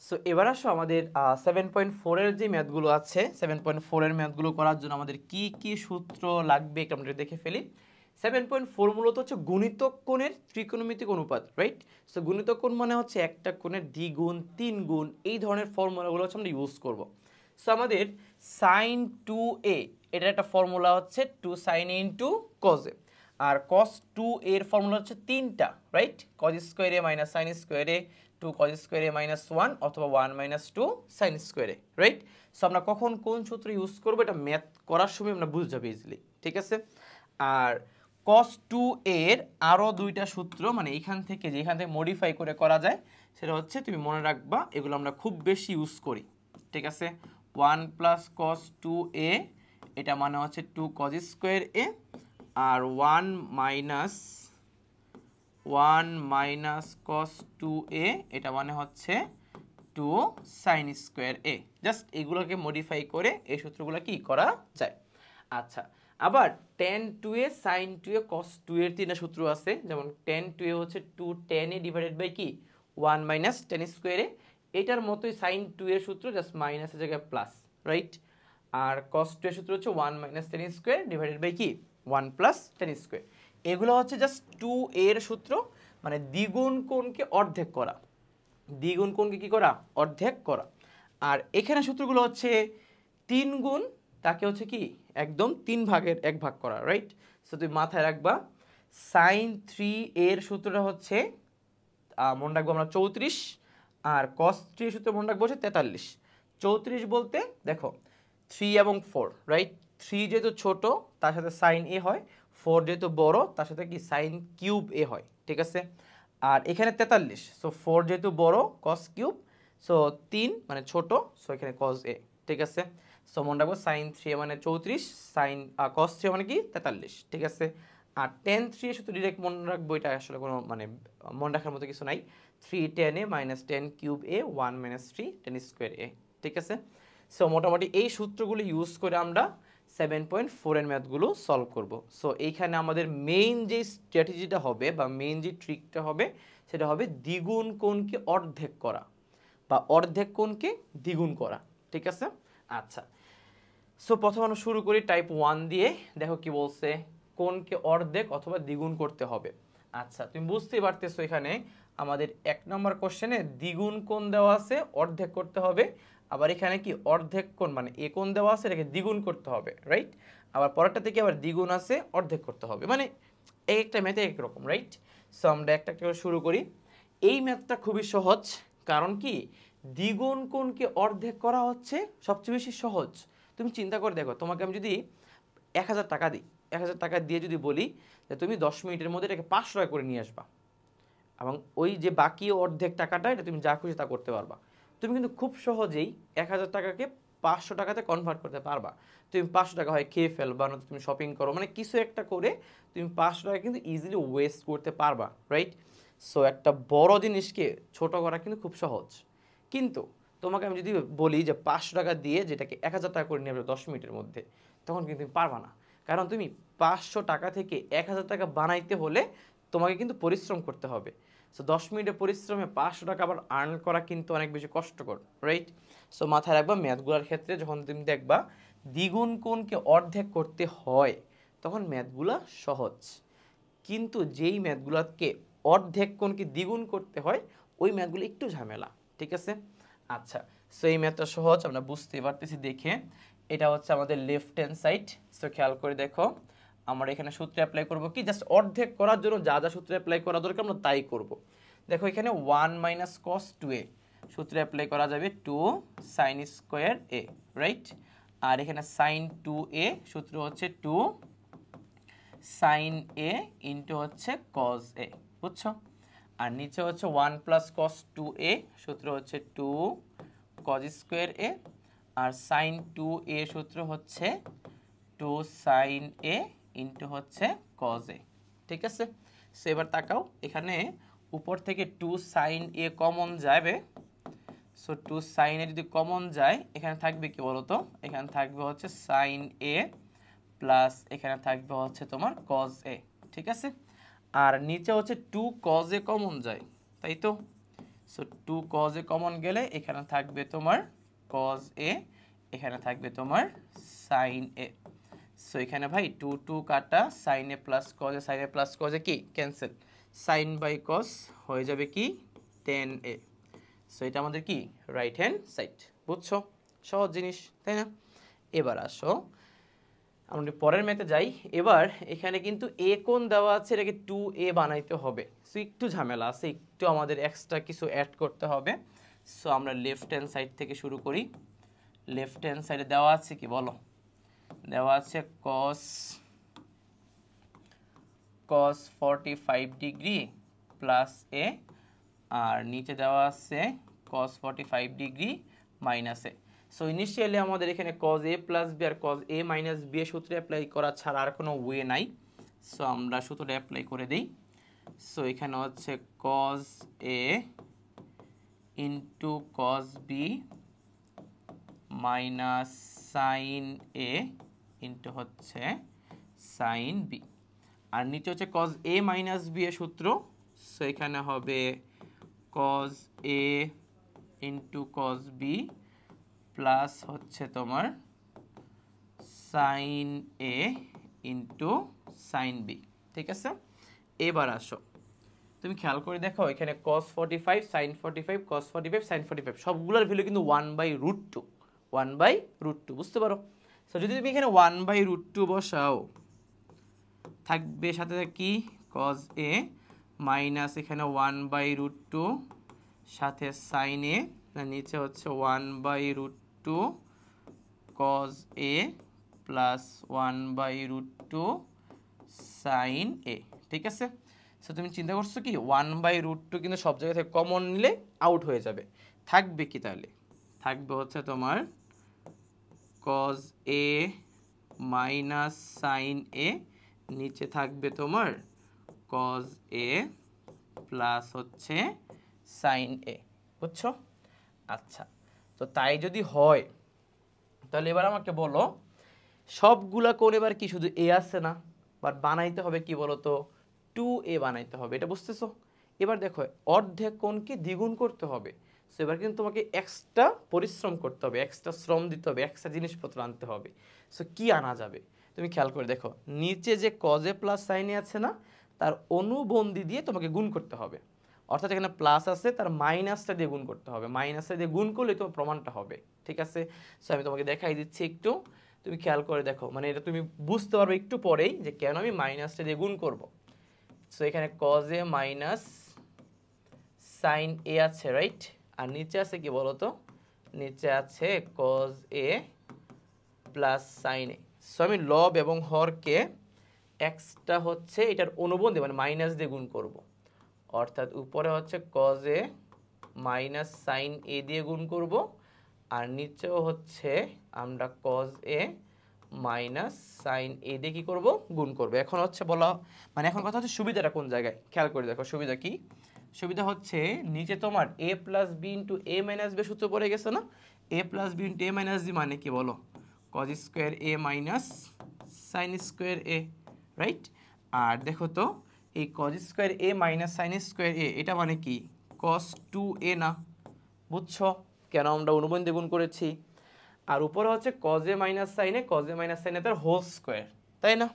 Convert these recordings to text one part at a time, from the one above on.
So এবার আসো আমাদের 7.4 এর যে ম্যাথগুলো আছে 7.4 এর ম্যাথগুলো করার জন্য আমাদের কি কি সূত্র লাগবে একটু আমরা দেখে ফেলি। 7.4 মূলত হচ্ছে গুণিতক কোণের ত্রিকোণমিতিক অনুপাত, রাইট? সো গুণিতক কোণ মানে হচ্ছে একটা কোণের দ্বিগুণ, তিন গুণ, এই ধরনের ফর্মুলাগুলো হচ্ছে আমরা ইউজ করব। সো আমাদের সাইন 2a এটার একটা ফর্মুলা হচ্ছে 2 sin a into cos a, আর cos 2a এর ফর্মুলা হচ্ছে তিনটা, right? cos square a minus sine square a, 2 cos square a minus 1 অথবা 1 minus 2 sine square a, right? So আমরা কখন কোন সূত্র ইউজ করবো এটা ম্যাথ করার সময় আমরা বুঝে যাবো ইজিলি, ঠিক আছে? আর cos 2a এর আরও দুইটা সূত্র মানে এখান থেকে মডিফাই করে করা যায়, সেটা হচ্ছে তুমি মনে রাখবা, এগুলো আমরা খুব বেশি ইউজ করি, ঠিক আছে? 1 প্লাস cos 2a এটা মানে হচ্ছে 2 cos স্কোয়ার a, আর 1 মাইনাস cos 2a এটা মানে হচ্ছে 2 sin স্কোয়ার a। জাস্ট এগুলোকে মডিফাই করে এই সূত্রগুলো কি করা যায়। আচ্ছা, আবার tan 2a sin 2a cos 2 এর তিনটা সূত্র আছে, যেমন tan 2a হচ্ছে 2 tan a ডিভাইডেড বাই কি 1 মাইনাস tan স্কোয়ার a, এটার মতোই sin 2 এর সূত্র জাস্ট মাইনাসের জায়গায় প্লাস, রাইট? আর cos 2 এর সূত্র হচ্ছে 1 minus tan square divided by কি 1 প্লাস tan স্কোয়ার। এগুলো হচ্ছে জাস্ট 2 এর সূত্র, মানে দ্বিগুণ কোণকে অর্ধেক করা, দ্বিগুণ কোণকে কি করা অর্ধেক করা। আর এখানে সূত্রগুলো হচ্ছে 3 গুণ তাকে হচ্ছে কি একদম 3 ভাগের 1 ভাগ করা, রাইট? সো তুমি মাথায় রাখবা সাইন 3 এর সূত্রটা হচ্ছে মনে রাখবো আমরা 34, আর cos 3 এর সূত্র মনে রাখবো হচ্ছে 43। 34 বলতে দেখো 3 এবং 4, রাইট? 3 যেহেতু ছোট তার সাথে সাইন এ হয়, 4 যেহেতু বড় তার সাথে কি সাইন কিউব এ হয়, ঠিক আছে? আর এখানে 43, সো 4 যেহেতু বড় cos কিউব, সো 3 মানে ছোট, সো এখানে cos a, ঠিক আছে? সো মনে রাখবো সাইন 3 মানে 34, সাইন cos 3 মানে কি 43, ঠিক আছে? আর tan 3 এর সূত্র ডিরেক্ট মনে রাখবো, এটা আসলে কোনো মানে মনে রাখার মতো কিছু নাই। 3 tan a minus tan cube a 1 minus 3 tan square a, ঠিক আছে? সো মোটামুটি এই সূত্রগুলো ইউজ করে আমরা 7.4 এর ম্যাথগুলো সলভ করব। সো এইখানে আমাদের মেইন যে স্ট্র্যাটেজিটা হবে বা মেইন যে ট্রিকটা হবে সেটা হবে দ্বিগুণ কোণকে অর্ধেক করা বা অর্ধেক কোণকে দ্বিগুণ করা, ঠিক আছে? আচ্ছা, সো প্রথমে আমরা শুরু করি টাইপ 1 দিয়ে। দেখো কি বলছে, কোণকে অর্ধেক অথবা দ্বিগুণ করতে হবে। আচ্ছা, তুমি বুঝতেই পারতেছো এখানে আমাদের 1 নম্বর কোশ্চেনে দ্বিগুণ কোণ দেওয়া আছে, অর্ধেক করতে হবে। আবার এখানে কি অর্ধেক কোণ মানে এ কোণ দেওয়া আছে, এটাকে দ্বিগুণ করতে হবে, রাইট? আবার পরেরটা থেকে আবার দ্বিগুণ আছে, অর্ধেক করতে হবে, মানে এক একটা ম্যাথে এক রকম, রাইট? সো আমরা একটা একটা করে শুরু করি। এই ম্যাথটা খুবই সহজ, কারণ কি দ্বিগুণ কোণকে অর্ধেক করা হচ্ছে সবচেয়ে বেশি সহজ। তুমি চিন্তা করে দেখো, তোমাকে আমি যদি 1000 টাকা দিই, 1000 টাকা দিয়ে যদি বলি যে তুমি 10 মিনিটের মধ্যে এটাকে 500 টাকা করে নিয়ে আসবা, এবং ওই যে বাকি অর্ধেক টাকাটা এটা তুমি যা খুশি তা করতে পারবা, তুমি কিন্তু খুব সহজেই 1000 টাকাকে 500 টাকাতে কনভার্ট করতে পারবা। তুমি 500 টাকা হয় খেয়ে ফেলবা, না তুমি শপিং করো, মানে কিছু একটা করে তুমি 500 টাকা কিন্তু ইজিলি ওয়েস্ট করতে পারবা, রাইট? সো একটা বড় জিনিসকে ছোট করা কিন্তু খুব সহজ। কিন্তু তোমাকে আমি যদি বলি যে 500 টাকা দিয়ে যেটাকে 1000 টাকা করে নেবে 10 মিনিটের মধ্যে, তখন কিন্তু তুমি পারবা না। কারণ তুমি 500 টাকা থেকে 1000 টাকা বানাইতে হলে তোমাকে কিন্তু পরিশ্রম করতে হবে। সো 10 মিনিটের পরিশ্রমে 500 টাকা আবার আর্ন করা কিন্তু অনেক বেশি কষ্টকর, রাইট? সো মাথায় রাখবা ম্যাথগুলোর ক্ষেত্রে যখন তুমি দেখবা দ্বিগুণ কোণকে অর্ধেক করতে হয় তখন ম্যাথগুলো সহজ, কিন্তু যেই ম্যাথগুলোকে অর্ধেক কোণকে দ্বিগুণ করতে হয় ওই ম্যাথগুলো একটু ঝামেলা, ঠিক আছে? আচ্ছা, সো এই ম্যাথটা সহজ, আমরা বুঝতে পারতেছি দেখে। এটা হচ্ছে আমাদের লেফট হ্যান্ড সাইড। সো খেয়াল করে দেখো, আমরা এখানে সূত্র অ্যাপ্লাই করব কি, জাস্ট অর্ধেক করার জন্য যা যা সূত্র অ্যাপ্লাই করা দরকার আমরা তাই করব। দেখো এখানে 1 মাইনাস cos 2a সূত্র অ্যাপ্লাই করা যাবে 2 sin স্কোয়ার a, রাইট? আর এখানে sin 2a সূত্র হচ্ছে 2 sin a ইন্টু হচ্ছে cos a, বুঝছো? আর নিচে হচ্ছে 1 প্লাস cos 2a সূত্র হচ্ছে 2 cos স্কোয়ার a, আর sin 2a সূত্র হচ্ছে 2 sin a ইন্টু হচ্ছে cos a, ঠিক আছে? সো এবার তাকাও, এখানে উপর থেকে 2 sin a কমন যাবে। সো 2 sin a যদি কমন যায় এখানে থাকবে কি বলতো, এখানে থাকবে হচ্ছে sin a প্লাস এখানে থাকবে হচ্ছে তোমার cos a, ঠিক আছে? আর নিচে হচ্ছে 2 cos a কমন যায়, তাই তো? সো 2 cos a কমন গেলে এখানে থাকবে তোমার cos a, এখানে থাকবে তোমার sin a। সো এখানে ভাই 2 2 কাটা sin a plus cos a, sin a plus cos a কি ক্যান্সেল, sin বাই cos হয়ে যাবে কি tan a। সো এটা আমাদের কি রাইট হ্যান্ড সাইড। বুঝছো, সহজ জিনিস তাই না? এবার আসো আমরা পরের ম্যাথে যাই। এবার এখানে কিন্তু a কোণ দেওয়া আছে, এটাকে 2a বানাইতে হবে। সো একটু ঝামেলা আছে, একটু আমাদের এক্সট্রা কিছু অ্যাড করতে হবে। সো আমরা লেফট হ্যান্ড সাইড থেকে শুরু করি। লেফট হ্যান্ড সাইডে দেওয়া আছে কি বলো, দেওয়া আছে cos 45 ডিগ্রি প্লাস a, আর নিচে দেওয়া আছে cos 45 degree minus a। So initially আমাদের এখানে cos a প্লাস b আর cos a মাইনাস b এর সূত্র অ্যাপ্লাই করা ছাড়া আর কোনো ওয়ে নাই। সো আমরা সূত্রটা অ্যাপ্লাই করে দিই। সো এখানে হচ্ছে cos a into cos b minus sin a into হচ্ছে sin b, আর নিচে হচ্ছে cos a মাইনাস b এর সূত্র। সো এখানে হবে cos a into cos b plus হচ্ছে তোমার sin a into sin b। ঠিক আছে, এবার আসো তুমি খেয়াল করে দেখো এখানে cos 45 sin 45 cos 45 sin 45 সবগুলোর ভ্যালু কিন্তু 1/√2, 1/√2 বুঝতে পারো। সো যদি তুমি এখানে 1/√2 বসাও, থাকবে সাথে কি cos a মাইনাস এখানে 1/√2 সাথে sin a, নিচে হচ্ছে 1/√2 cos a plus 1/√2 sin a। ঠিক আছে, সো তুমি চিন্তা করছো কি 1/√2 কিন্তু সব জায়গা থেকে কমন নিলে আউট হয়ে যাবে, থাকবে কি তাহলে, থাকবে হচ্ছে তোমার cos a minus sin a, নিচে থাকবে তোমার cos a প্লাস হচ্ছে sin a। বুঝছো? আচ্ছা, তো তাই যদি হয় তাহলে এবার আমাকে বলো সবগুলা কোণ এবার কি শুধু a আছে না, বাট বানাইতে হবে কি বলো তো 2a বানাইতে হবে, এটা বুঝতেছো? এবার দেখো অর্ধেক কোণকে দ্বিগুণ করতে হবে। সো এবার কিন্তু তোমাকে এক্সট্রা পরিশ্রম করতে হবে, এক্সট্রা শ্রম দিতে হবে, এক্সট্রা জিনিসপত্র আনতে হবে। সো কি আনা যাবে তুমি খেয়াল করে দেখো, নিচে যে cos a plus sin a আছে না, তার অনুবন্ধী দিয়ে তোমাকে গুণ করতে হবে। অর্থাৎ এখানে প্লাস আছে, তার মাইনাসটা দিয়ে গুণ করতে হবে, মাইনাসটা দিয়ে গুণ করলে তোমার প্রমাণটা হবে। ঠিক আছে, সো আমি তোমাকে দেখাই দিচ্ছি একটু, তুমি খেয়াল করে দেখো, মানে এটা তুমি বুঝতে পারবে একটু পরেই যে কেন আমি মাইনাসটা দিয়ে গুণ করব। সো এখানে cos a minus sin a আছে রাইট, আর নিচে আছে কি বলতো, নিচে আছে cos a plus sin a। So আমি লব এবং হরকে এক্সট্রা হচ্ছে এটার অনুবন্ধী মানে মাইনাস দিয়ে গুণ করব, অর্থাৎ উপরে হচ্ছে cos a minus sin a দিয়ে গুণ করব, আর নিচেও হচ্ছে আমরা cos a minus sin a দিয়ে কি করব গুণ করব। এখন হচ্ছে বলা মানে এখন কথা হচ্ছে সুবিধাটা কোন জায়গায়, খেয়াল করে দেখো সুবিধা কি। সুবিধা হচ্ছে নিচে তোমার a plus b into a minus b সূত্র পড়ে গেছে না, a plus b into a minus b মানে কি বলো cos square a minus sin square a right. আর দেখো তো এই cos square a minus sin square a এটা মানে কি cos 2a না, বুঝছো কেন আমরা অনুবন্ধী গুণ করেছি। আর উপরে হচ্ছে cos a minus sin a, cos a minus sin a তার হোল স্কোয়ার, তাই না,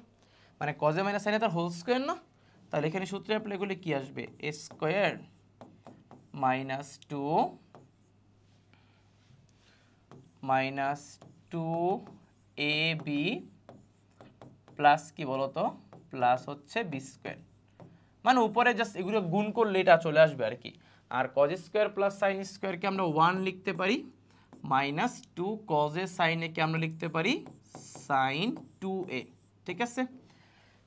মানে cos a minus sin a তার হোল স্কোয়ার না। তাহলে এখানে সূত্রে অ্যাপ্লাই করলে কি আসবে a square minus 2 minus 2ab plus কি বলতো প্লাস হচ্ছে b স্কোয়ার, মানে উপরে জাস্ট এগুলো গুণ করলে এটা চলে আসবে আর কি। আর cos স্কোয়ার প্লাস sin স্কোয়ারকে আমরা 1 লিখতে পারি, minus 2 cos a sin a কে আমরা লিখতে পারি sin 2a। ঠিক আছে,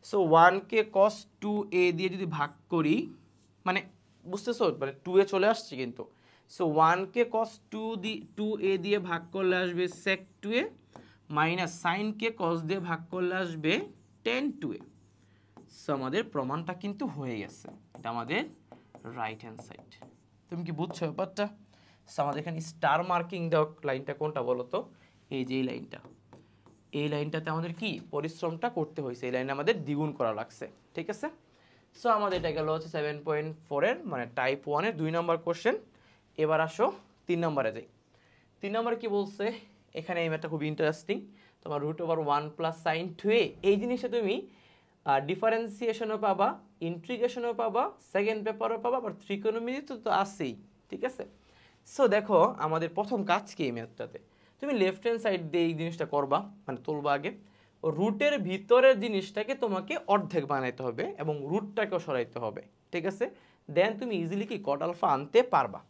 সো 1 কে cos 2a দিয়ে যদি ভাগ করি, মানে বুঝতেছো মানে 2a চলে আসছে কিন্তু। সো 1 কে cos 2a দিয়ে ভাগ করলে আসবে sec 2a, মাইনাস sin কে cos দিয়ে ভাগ করলে আসবে tan 2a। সো আমাদের প্রমাণটা কিন্তু হয়ে গেছে, এটা আমাদের রাইট হ্যান্ড সাইড। তুমি কি বুঝছো ব্যাপারটা? সো আমাদের এখানে স্টার মার্কিং দেওয়া লাইনটা কোনটা বলো তো, এই যে এই লাইনটা, এই লাইনটাতে আমাদের কি পরিশ্রমটা করতে হয়েছে, এই লাইনে আমাদের দ্বিগুণ করা লাগছে। ঠিক আছে, সো আমাদের এটা গেল হচ্ছে 7.4 এর মানে টাইপ 1 এর 2 নম্বর কোশ্চেন। এবার আসো 3 নম্বরে যাই। 3 নম্বরে কি বলছে, এখানে এই ম্যাথটা খুব ইন্টারেস্টিং। তোমার √1 + sin 2a এই জিনিসটা তুমি ডিফারেন্সিয়েশনও পাবা, ইন্টিগ্রেশনও পাবা, সেকেন্ড পেপারও পাবা, আবার ত্রিকোণমিতি তো আছেই, ঠিক আছে। সো দেখো আমাদের প্রথম কাজ কি এই ম্যাথটাতে, তুমি লেফট হ্যান্ড সাইড দিয়ে এই জিনিসটা করবা, মানে তুলবা আগে। রুটের ভিতরের জিনিসটাকে তোমাকে অর্ধেক বানাইতে হবে এবং রুটটাকেও সরাইতে হবে, ঠিক আছে। দেন তুমি ইজিলি কি কট আলফা আনতে পারবা।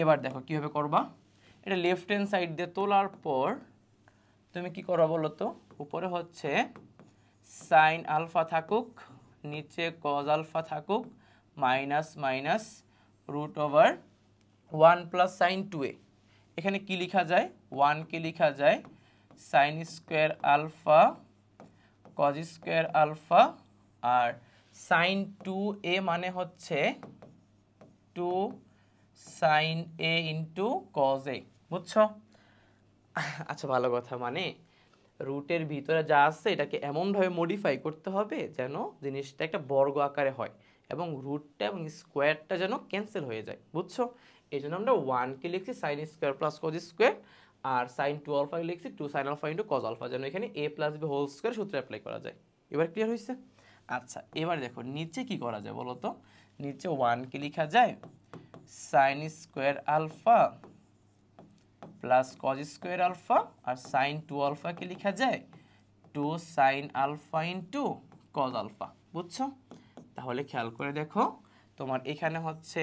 এবার দেখো কীভাবে করবা। এটা লেফট হ্যান্ড সাইড দিয়ে তোলার পর তুমি কি করো বলো তো, উপরে হচ্ছে সাইন আলফা থাকুক, নিচে কজ আলফা থাকুক, মাইনাস মাইনাস √1 + sin 2a। এখানে কি লেখা যায়, 1 কে লেখা যায় sine square alpha cos square alpha, আর সাইন 2a মানে হচ্ছে 2 sin a into cos a, বুঝছো? আচ্ছা ভালো কথা, মানে রুটের ভিতরে যা আছে এটাকে এমনভাবে মডিফাই করতে হবে যেন জিনিসটা একটা বর্গ আকারে হয় এবং রুটটা এবং স্কোয়ারটা যেন ক্যান্সেল হয়ে যায়, বুঝছো? এই জন্য আমরা 1 কে লিখছি sine square plus cos square, আর সাইন 2 আলফা লিখছি 2 sin alpha into cos alpha, যেন এখানে a + b হোল স্কোয়ার সূত্র অ্যাপ্লাই করা যায়। এবার ক্লিয়ার হয়েছে? আচ্ছা এবার দেখো নিচে কি করা যায় বলো তো। নিচে 1 কে লেখা যায় sine square alpha plus cos square alpha, আর সাইন 2 আলফা কে লেখা যায় 2 sin alpha into cos alpha, বুঝছো? তাহলে খেয়াল করে দেখো, তোমার এখানে হচ্ছে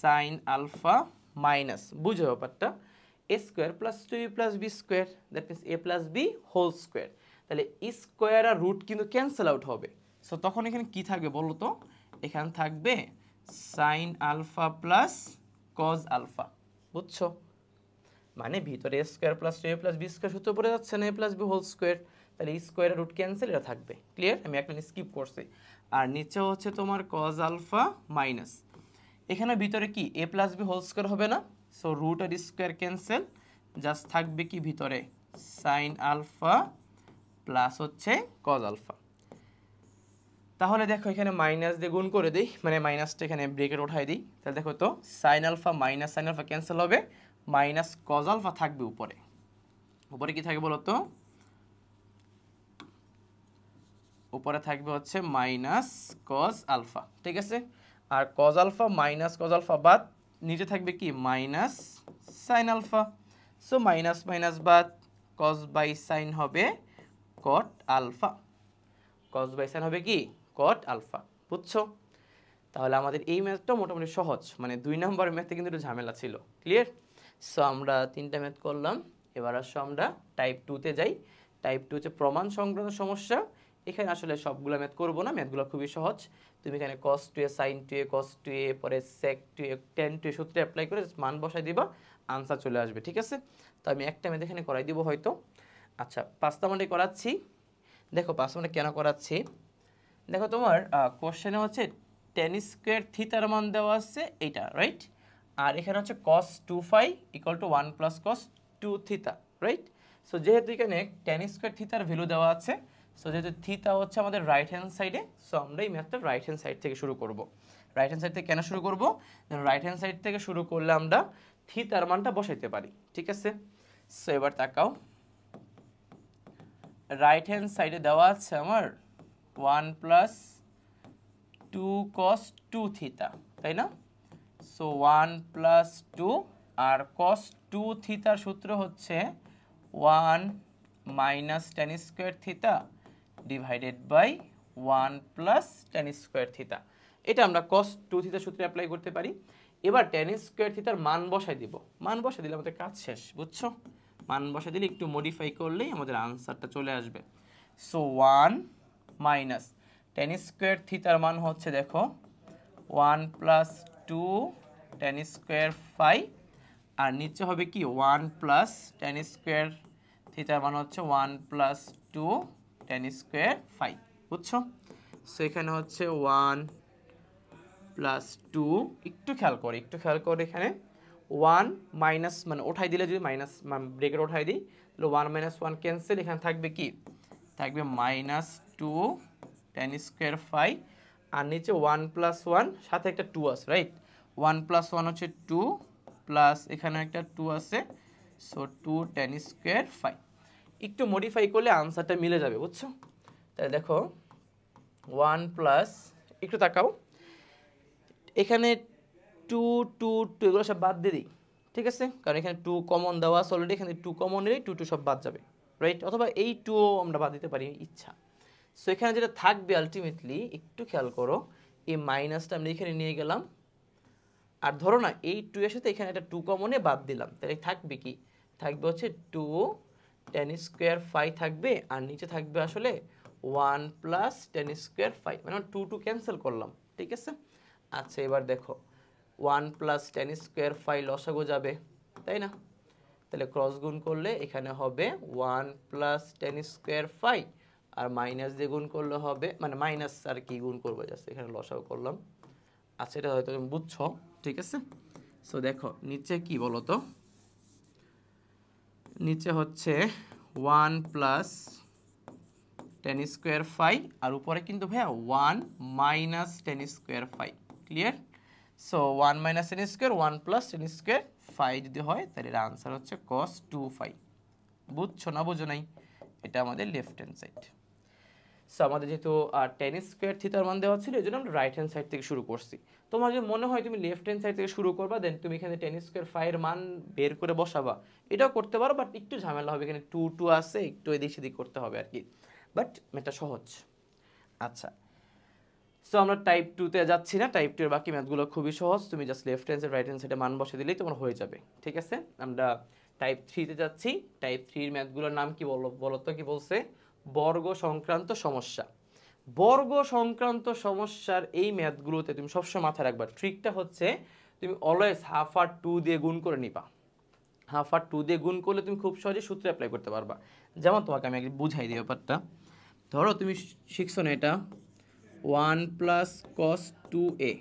সাইন আলফা মাইনাস, বুঝো ব্যাপারটা, a square plus 2b plus B square, that means a plus B whole square. তাহলে স্কোয়ার আর রুট কিন্তু ক্যান্সেল আউট হবে। সো তখন এখানে কি থাকবে বলো তো, এখানে থাকবে sine alpha plus cos alpha, বুঝছো? মানে ভিতরে a square plus 2a plus B square সূত্র পড়ে যাচ্ছে না, a plus B whole square, তাহলে স্কোয়ারের রুট ক্যান্সেল, এটা থাকবে। ক্লিয়ার? আমি একটা স্কিপ করছি। আর নিচে হচ্ছে তোমার কজ আলফা মাইনাস, এখানে ভিতরে কি a plus B whole square হবে না, সো রুট আর স্কোয়ার ক্যান্সেল, জাস্ট থাকবে কি ভিতরে সাইন আলফা প্লাস হচ্ছে কজ আলফা। তাহলে দেখো এখানে মাইনাস দিয়ে গুণ করে দিই, মানে মাইনাসটা এখানে ব্রেকেট উঠাই দিই। তাহলে দেখো তো sine alpha minus sine alpha cancel হবে, মাইনাস কজ আলফা থাকবে উপরে। উপরে কি থাকবে বলো তো, উপরে থাকবে হচ্ছে মাইনাস কজ আলফা, ঠিক আছে। আর cos alpha minus cos alpha বাদ, নিচে থাকবে কি minus sine alpha. So minus minus বাদ, কজ বাই সাইন হবে cot alpha, cos by sine হবে কি কট আলফা, বুঝছো? তাহলে আমাদের এই ম্যাথটা মোটামুটি সহজ, মানে 2 নম্বর ম্যাথে কিন্তু একটু ঝামেলা ছিল। ক্লিয়ার? সো আমরা 3টা ম্যাথ করলাম। এবার আসো আমরা টাইপ 2তে যাই। টাইপ 2 হচ্ছে প্রমাণ সংক্রান্ত সমস্যা। এখানে আসলে সবগুলো ম্যাথ করবো না, ম্যাথগুলো খুবই সহজ। তুমি এখানে cos 2a sin 2a cos 2a পরে sec 2a tan 2a সূত্রে অ্যাপ্লাই করে মান বসাই দিবা, আনসার চলে আসবে, ঠিক আছে। তো আমি একটা ম্যাথ এখানে করাই দিব হয়তো। আচ্ছা 5 নাম্বারটি করাচ্ছি। দেখো 5 নাম্বারটা কেন করাচ্ছি, দেখো তোমার কোশ্চেনে হচ্ছে tan স্কোয়ার থিটার মান দেওয়া আছে এইটা, রাইট। আর এখানে হচ্ছে cos 2 phi = 1 + cos 2 theta, right. So যেহেতু এখানে tan স্কোয়ার থিটার ভ্যালু দেওয়া আছে, সো যেহেতু থিটা হচ্ছে আমাদের রাইট হ্যান্ড সাইডে, সো আমরা এই ম্যাথটা রাইট হ্যান্ড সাইড থেকে শুরু করব। রাইট হ্যান্ড সাইড থেকে কেন শুরু করব, রাইট হ্যান্ড সাইড থেকে শুরু করলে আমরা থিটার মানটা বসাইতে পারি, ঠিক আছে। সো এবার তাকাও, রাইট হ্যান্ড সাইডে দেওয়া আছে আমার 1 + 2 cos 2 থিটা, তাই না। সো 1 + 2, আর cos 2 থিটার সূত্র হচ্ছে 1 - tan square theta divided by 1 + tan square theta. এটা আমরা cos 2 থিটার সূত্রে অ্যাপ্লাই করতে পারি। এবার tan স্কোয়ার থিটার মান বসাই দিব, মান বসাই দিলে আমাদের কাজ শেষ, বুঝছো? মান বসাই দিলে একটু মডিফাই করলেই আমাদের আনসারটা চলে আসবে। সো 1 - tan স্কোয়ার থিটার মান হচ্ছে দেখো 1 + 2 tan স্কোয়ার phi, আর নিচে হবে কি 1 + tan স্কোয়ার থিটার মান হচ্ছে 1 + 2 tan স্কোয়ার phi, বুঝছো? সো এখানে হচ্ছে 1 + 2, একটু খেয়াল করে এখানে 1 মাইনাস মানে ওঠাই দিলে, যদি মাইনাস ব্রেকেট ওঠাই দিই তাহলে 1 - 1 ক্যান্সেল, এখানে থাকবে কি থাকবে -2 tan স্কোয়ার phi, আর নিচে 1 + 1 সাথে একটা 2 আছে, রাইট। 1 প্লাস 1 হচ্ছে 2 প্লাস এখানে একটা 2 আছে, সো 2 tan স্কোয়ার 5। একটু মডিফাই করলে আনসারটা মিলে যাবে, বুঝছো? তাহলে দেখো 1 প্লাস, একটু তাকাও, এখানে 2 2 2 এগুলো সব বাদ দিয়ে দিই, ঠিক আছে? কারণ এখানে 2 কমন দেওয়া আছে অলরেডি, এখানে 2 কমন নিলেই 2 2 সব বাদ যাবে, রাইট? অথবা এই 2 আমরা বাদ দিতে পারি ইচ্ছা। সো এখানে যেটা থাকবে আলটিমেটলি, একটু খেয়াল করো, এই মাইনাসটা আমরা এখানে নিয়ে গেলাম, আর ধরো না এই 2 এর সাথে এখানে একটা 2 কমনে বাদ দিলাম, তাহলে থাকবে কি? থাকবে হচ্ছে 2 tan স্কোয়ার 5 থাকবে, আর নিচে থাকবে আসলে 1 প্লাস tan স্কোয়ার 5, মানে 2 2 ক্যান্সেল করলাম, ঠিক আছে? আচ্ছা, এবার দেখো 1 প্লাস tan স্কোয়ার 5 লসাগু যাবে, তাই না? তাহলে ক্রস গুণ করলে এখানে হবে 1 প্লাস tan স্কোয়ার 5, আর মাইনাস দিয়ে গুণ করলে হবে, মানে মাইনাস আর কি গুণ করবো, জাস্ট এখানে লসাগু করলাম। আচ্ছা, এটা হয়তো তুমি বুঝছো, ঠিক আছে? সো দেখো নিচে কি বলো তো, নিচে হচ্ছে 1 প্লাস tan স্কোয়ার 5, আর উপরে কিন্তু ভাইয়া 1 minus tan square 5, clear? So 1 minus tan square 1 plus tan square 5 যদি হয়, তাহলে এর আনসার হচ্ছে cos 2 বুঝছো না বুঝো নাই? এটা আমাদের লেফট হ্যান্ড সাইড। সো আমাদের যেহেতু tan স্কোয়ার থিটার মান দেওয়া ছিল, এই জন্য আমরা রাইট হ্যান্ড সাইড থেকে শুরু করছি। তোমার যদি মনে হয় তুমি লেফট হ্যান্ড সাইড থেকে শুরু করবা, দেন তুমি এখানে tan স্কোয়ার 5 এর মান বের করে বসাবা, এটাও করতে পারো, বাট একটু ঝামেলা হবে, এখানে 2 2 আছে, একটু এদিক সেদিক করতে হবে আর কি, বাট এটা সহজ। আচ্ছা, সো আমরা টাইপ 2 তে যাচ্ছি না, টাইপ 2 এর বাকি ম্যাথগুলো খুবই সহজ, তুমি just left hand side right hand সাইডে মান বসে দিলেই তোমার হয়ে যাবে, ঠিক আছে? আমরা টাইপ 3 তে যাচ্ছি। টাইপ 3 এর ম্যাথগুলোর নাম কি বলো তো? কি বলছে? বর্গ সংক্রান্ত সমস্যা। বর্গ সংক্রান্ত সমস্যার এই ম্যাথগুলোতে তুমি সবসময় মাথায় রাখবা, ট্রিকটা হচ্ছে তুমি অলওয়েজ হাফ আর 2 দিয়ে গুণ করে নিবা। হাফ আর 2 দিয়ে গুণ করলে তুমি খুব সহজে সূত্র অ্যাপ্লাই করতে পারবা। যেমন তোমাকে আমি আগে বুঝাই দিই ব্যাপারটা। ধরো তুমি শিখছো না এটা 1 প্লাস cos 2a,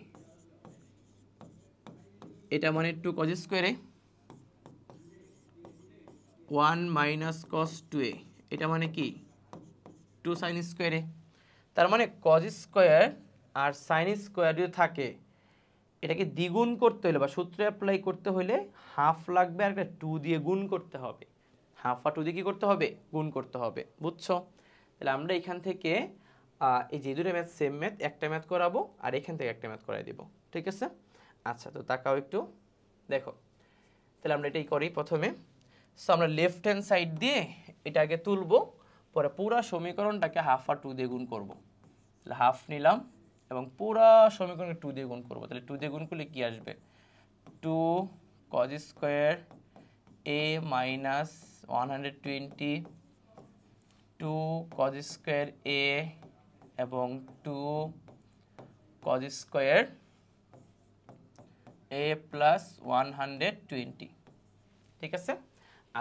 এটা মানে 2 cos স্কোয়ারে, 1 মাইনাস cos 2a, এটা মানে কি 2 sin স্কোয়ারে। তার মানে cos স্কোয়ার আর sin স্কোয়ার যদি থাকে, এটাকে দ্বিগুণ করতে হলে বা সূত্র অ্যাপ্লাই করতে হলে হাফ লাগবে, আর একটা 2 দিয়ে গুণ করতে হবে। হাফ আর 2 দিয়ে কি করতে হবে? গুণ করতে হবে, বুঝছো? তাহলে আমরা এখান থেকে এই যে দুটো ম্যাথ সেম ম্যাথ, একটা ম্যাথ করাবো আর এখান থেকে একটা ম্যাথ করাই দিব, ঠিক আছে? আচ্ছা, তো তাকাও একটু, দেখো তাহলে আমরা এটাই করি প্রথমে। সো আমরা লেফট হ্যান্ড সাইড দিয়ে এটা আগে তুলবো, পরে পুরো সমীকরণটাকে হাফ আর 2 দিয়ে গুণ করবো। তাহলে হাফ নিলাম এবং পুরো সমীকরণকে 2 দিয়ে গুণ করবো। তাহলে 2 দিয়ে গুণ করলে কি আসবে? 2 cos square a minus 120, 2 cos square a এবং 2 cos স্কোয়ার a প্লাস 120, ঠিক আছে?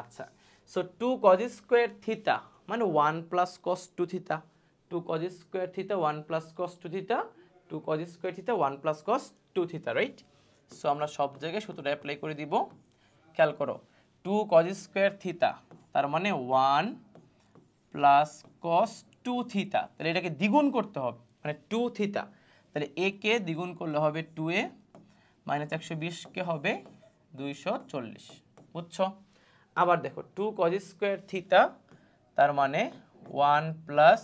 আচ্ছা, সো 2 cos স্কোয়ার থিটা মানে 1 plus cos 2 theta, 2 cos square theta 1 plus cos 2 theta, 2 cos square theta 1 plus cos 2 theta, right? So আমরা সব জায়গায় সূত্রটা apply করে দিব। খেয়াল করো, 2 cos স্কোয়ার থিটা তার মানে 1 প্লাস cos 2 থিটা, তাহলে এটাকে দ্বিগুণ করতে হবে, মানে 2 থিটা, তাহলে a কে দ্বিগুণ করলে হবে 2a মাইনাস 120 কে হবে 240, বুঝছো? আবার দেখো 2 cos স্কোয়ার থিটা তার মানে 1 প্লাস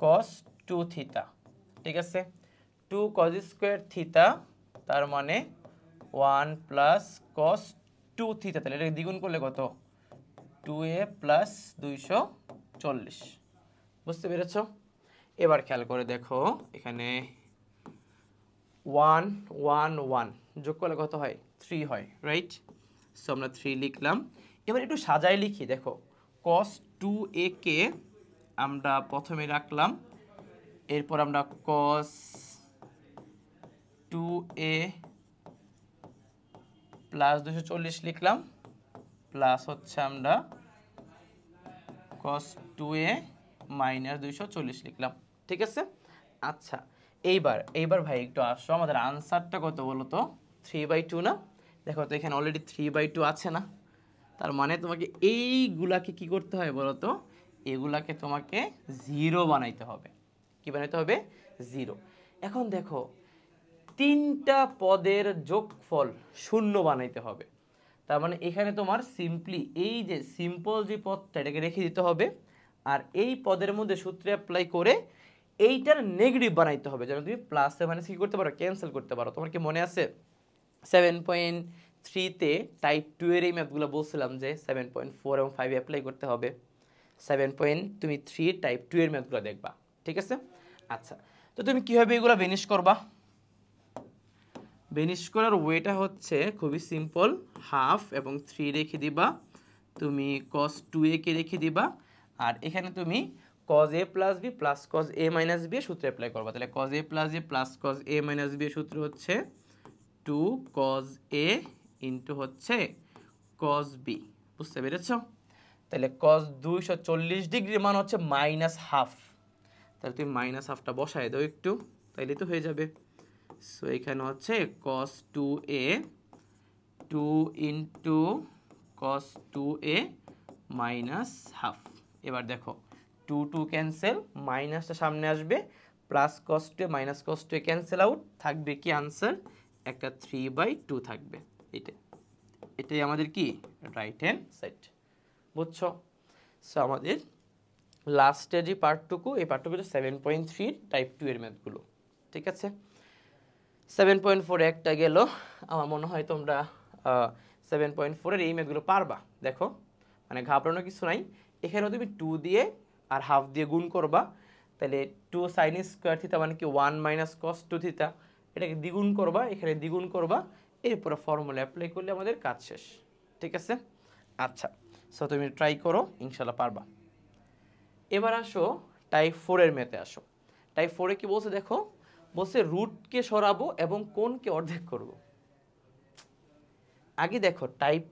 cos 2 থিটা, ঠিক আছে? 2 cos স্কোয়ার থিটা তার মানে 1 প্লাস cos 2 থিটা, তাহলে এটাকে দ্বিগুণ করলে কত? 2a প্লাস 240, বুঝতে পেরেছো? এবার খেয়াল করে দেখো, এখানে 1 1 1 যোগ করলে কত হয়? 3 হয়, রাইট? সো আমরা 3 লিখলাম। এবার একটু সাজায় লিখি, দেখো cos 2a কে আমরা প্রথমে রাখলাম, এরপর আমরা cos 2a প্লাস 240 লিখলাম, প্লাস হচ্ছে আমরা cos 2a মাইনাস 240 লিখলাম, ঠিক আছে? আচ্ছা, এইবার ভাই একটু আসো, আমাদের আনসারটা কত বলো তো? 3/2 না? দেখো তো এখানে অলরেডি 3/2 আছে না? তার মানে তোমাকে এইগুলাকে কি করতে হবে বলো তো? এগুলাকে তোমাকে 0 বানাইতে হবে। কি বানাইতে হবে? 0। এখন দেখো তিনটা পদের যোগফল শূন্য বানাইতে হবে। তার মানে এখানে তোমার সিম্পলি এই যে সিম্পল যে পদটা এটাকে রেখে দিতে হবে, আর এই পদের মধ্যে সূত্র অ্যাপ্লাই করে এইটার নেগেটিভ বানাইতে হবে, যেন তুমি প্লাসে মানে কি করতে পারো, ক্যান্সেল করতে পারো। তোমার কি মনে আছে 7.3-তে টাইপ 2 এর এই ম্যাথগুলো বলছিলাম যে 7.4 এবং 5 অ্যাপ্লাই করতে হবে। 7.3 টাইপ 2 এর ম্যাথগুলো দেখবা, ঠিক আছে? আচ্ছা, তো তুমি কিভাবে এগুলো বেনিশ করবা? বেনিশ করার ওয়েটা হচ্ছে খুবই সিম্পল, হাফ এবং 3 রেখে দিবা, তুমি cos 2a কে রেখে দিবা, আর এখানে তুমি cos a plus b plus cos a minus b সূত্র অ্যাপ্লাই করবা। তাহলে cos a plus b plus cos a minus b সূত্র হচ্ছে 2 cos a ইন্টু হচ্ছে cos b। বুঝতে পেরেছো? তাহলে cos 240 ডিগ্রির মান হচ্ছে মাইনাস হাফ। তাহলে তুমি মাইনাস হাফটা বসায় দাও একটু, তাইলে তো হয়ে যাবে। সো এখানে হচ্ছে cos 2a 2 into cos 2a minus half. এবার দেখো 2 2 ক্যান্সেল, মাইনাসটা সামনে আসবে, plus cos 2 minus cos 2 cancel out, থাকবে কি আনসার একটা 3/2 থাকবে। এটাই আমাদের কি রাইট হ্যান্ড সাইড। বুঝছো? সো আমাদের লাস্টের যে পার্টটুকু, এই পার্টটুকু হচ্ছে 7.3 টাইপ 2 এর ম্যাথগুলো, ঠিক আছে? 7.4 একটা গেল। আমার মনে হয় তোমরা 7.4 এর এই ম্যাথগুলো পারবা। দেখো মানে ঘাবড়ানোর কিছু নাই, এখানেও তুমি 2 দিয়ে আর হাফ দিয়ে গুণ করবা, তাহলে 2 sin স্কোয়ার থিটা মানে কি 1 মাইনাস cos 2 থিটা, এটাকে দ্বিগুণ করবা, এখানে দ্বিগুণ করবা, এরপরে ফর্মুলা অ্যাপ্লাই করলে আমাদের কাজ শেষ, ঠিক আছে? আচ্ছা, সো তুমি ট্রাই করো, ইনশাল্লাহ পারবা। এবার আসো টাইপ 4 এর ম্যাথে আসো। টাইপ 4 এ কি বলছে দেখো, বলছে রুটকে সরাবো এবং কোণকে অর্ধেক করব। আগে দেখো টাইপ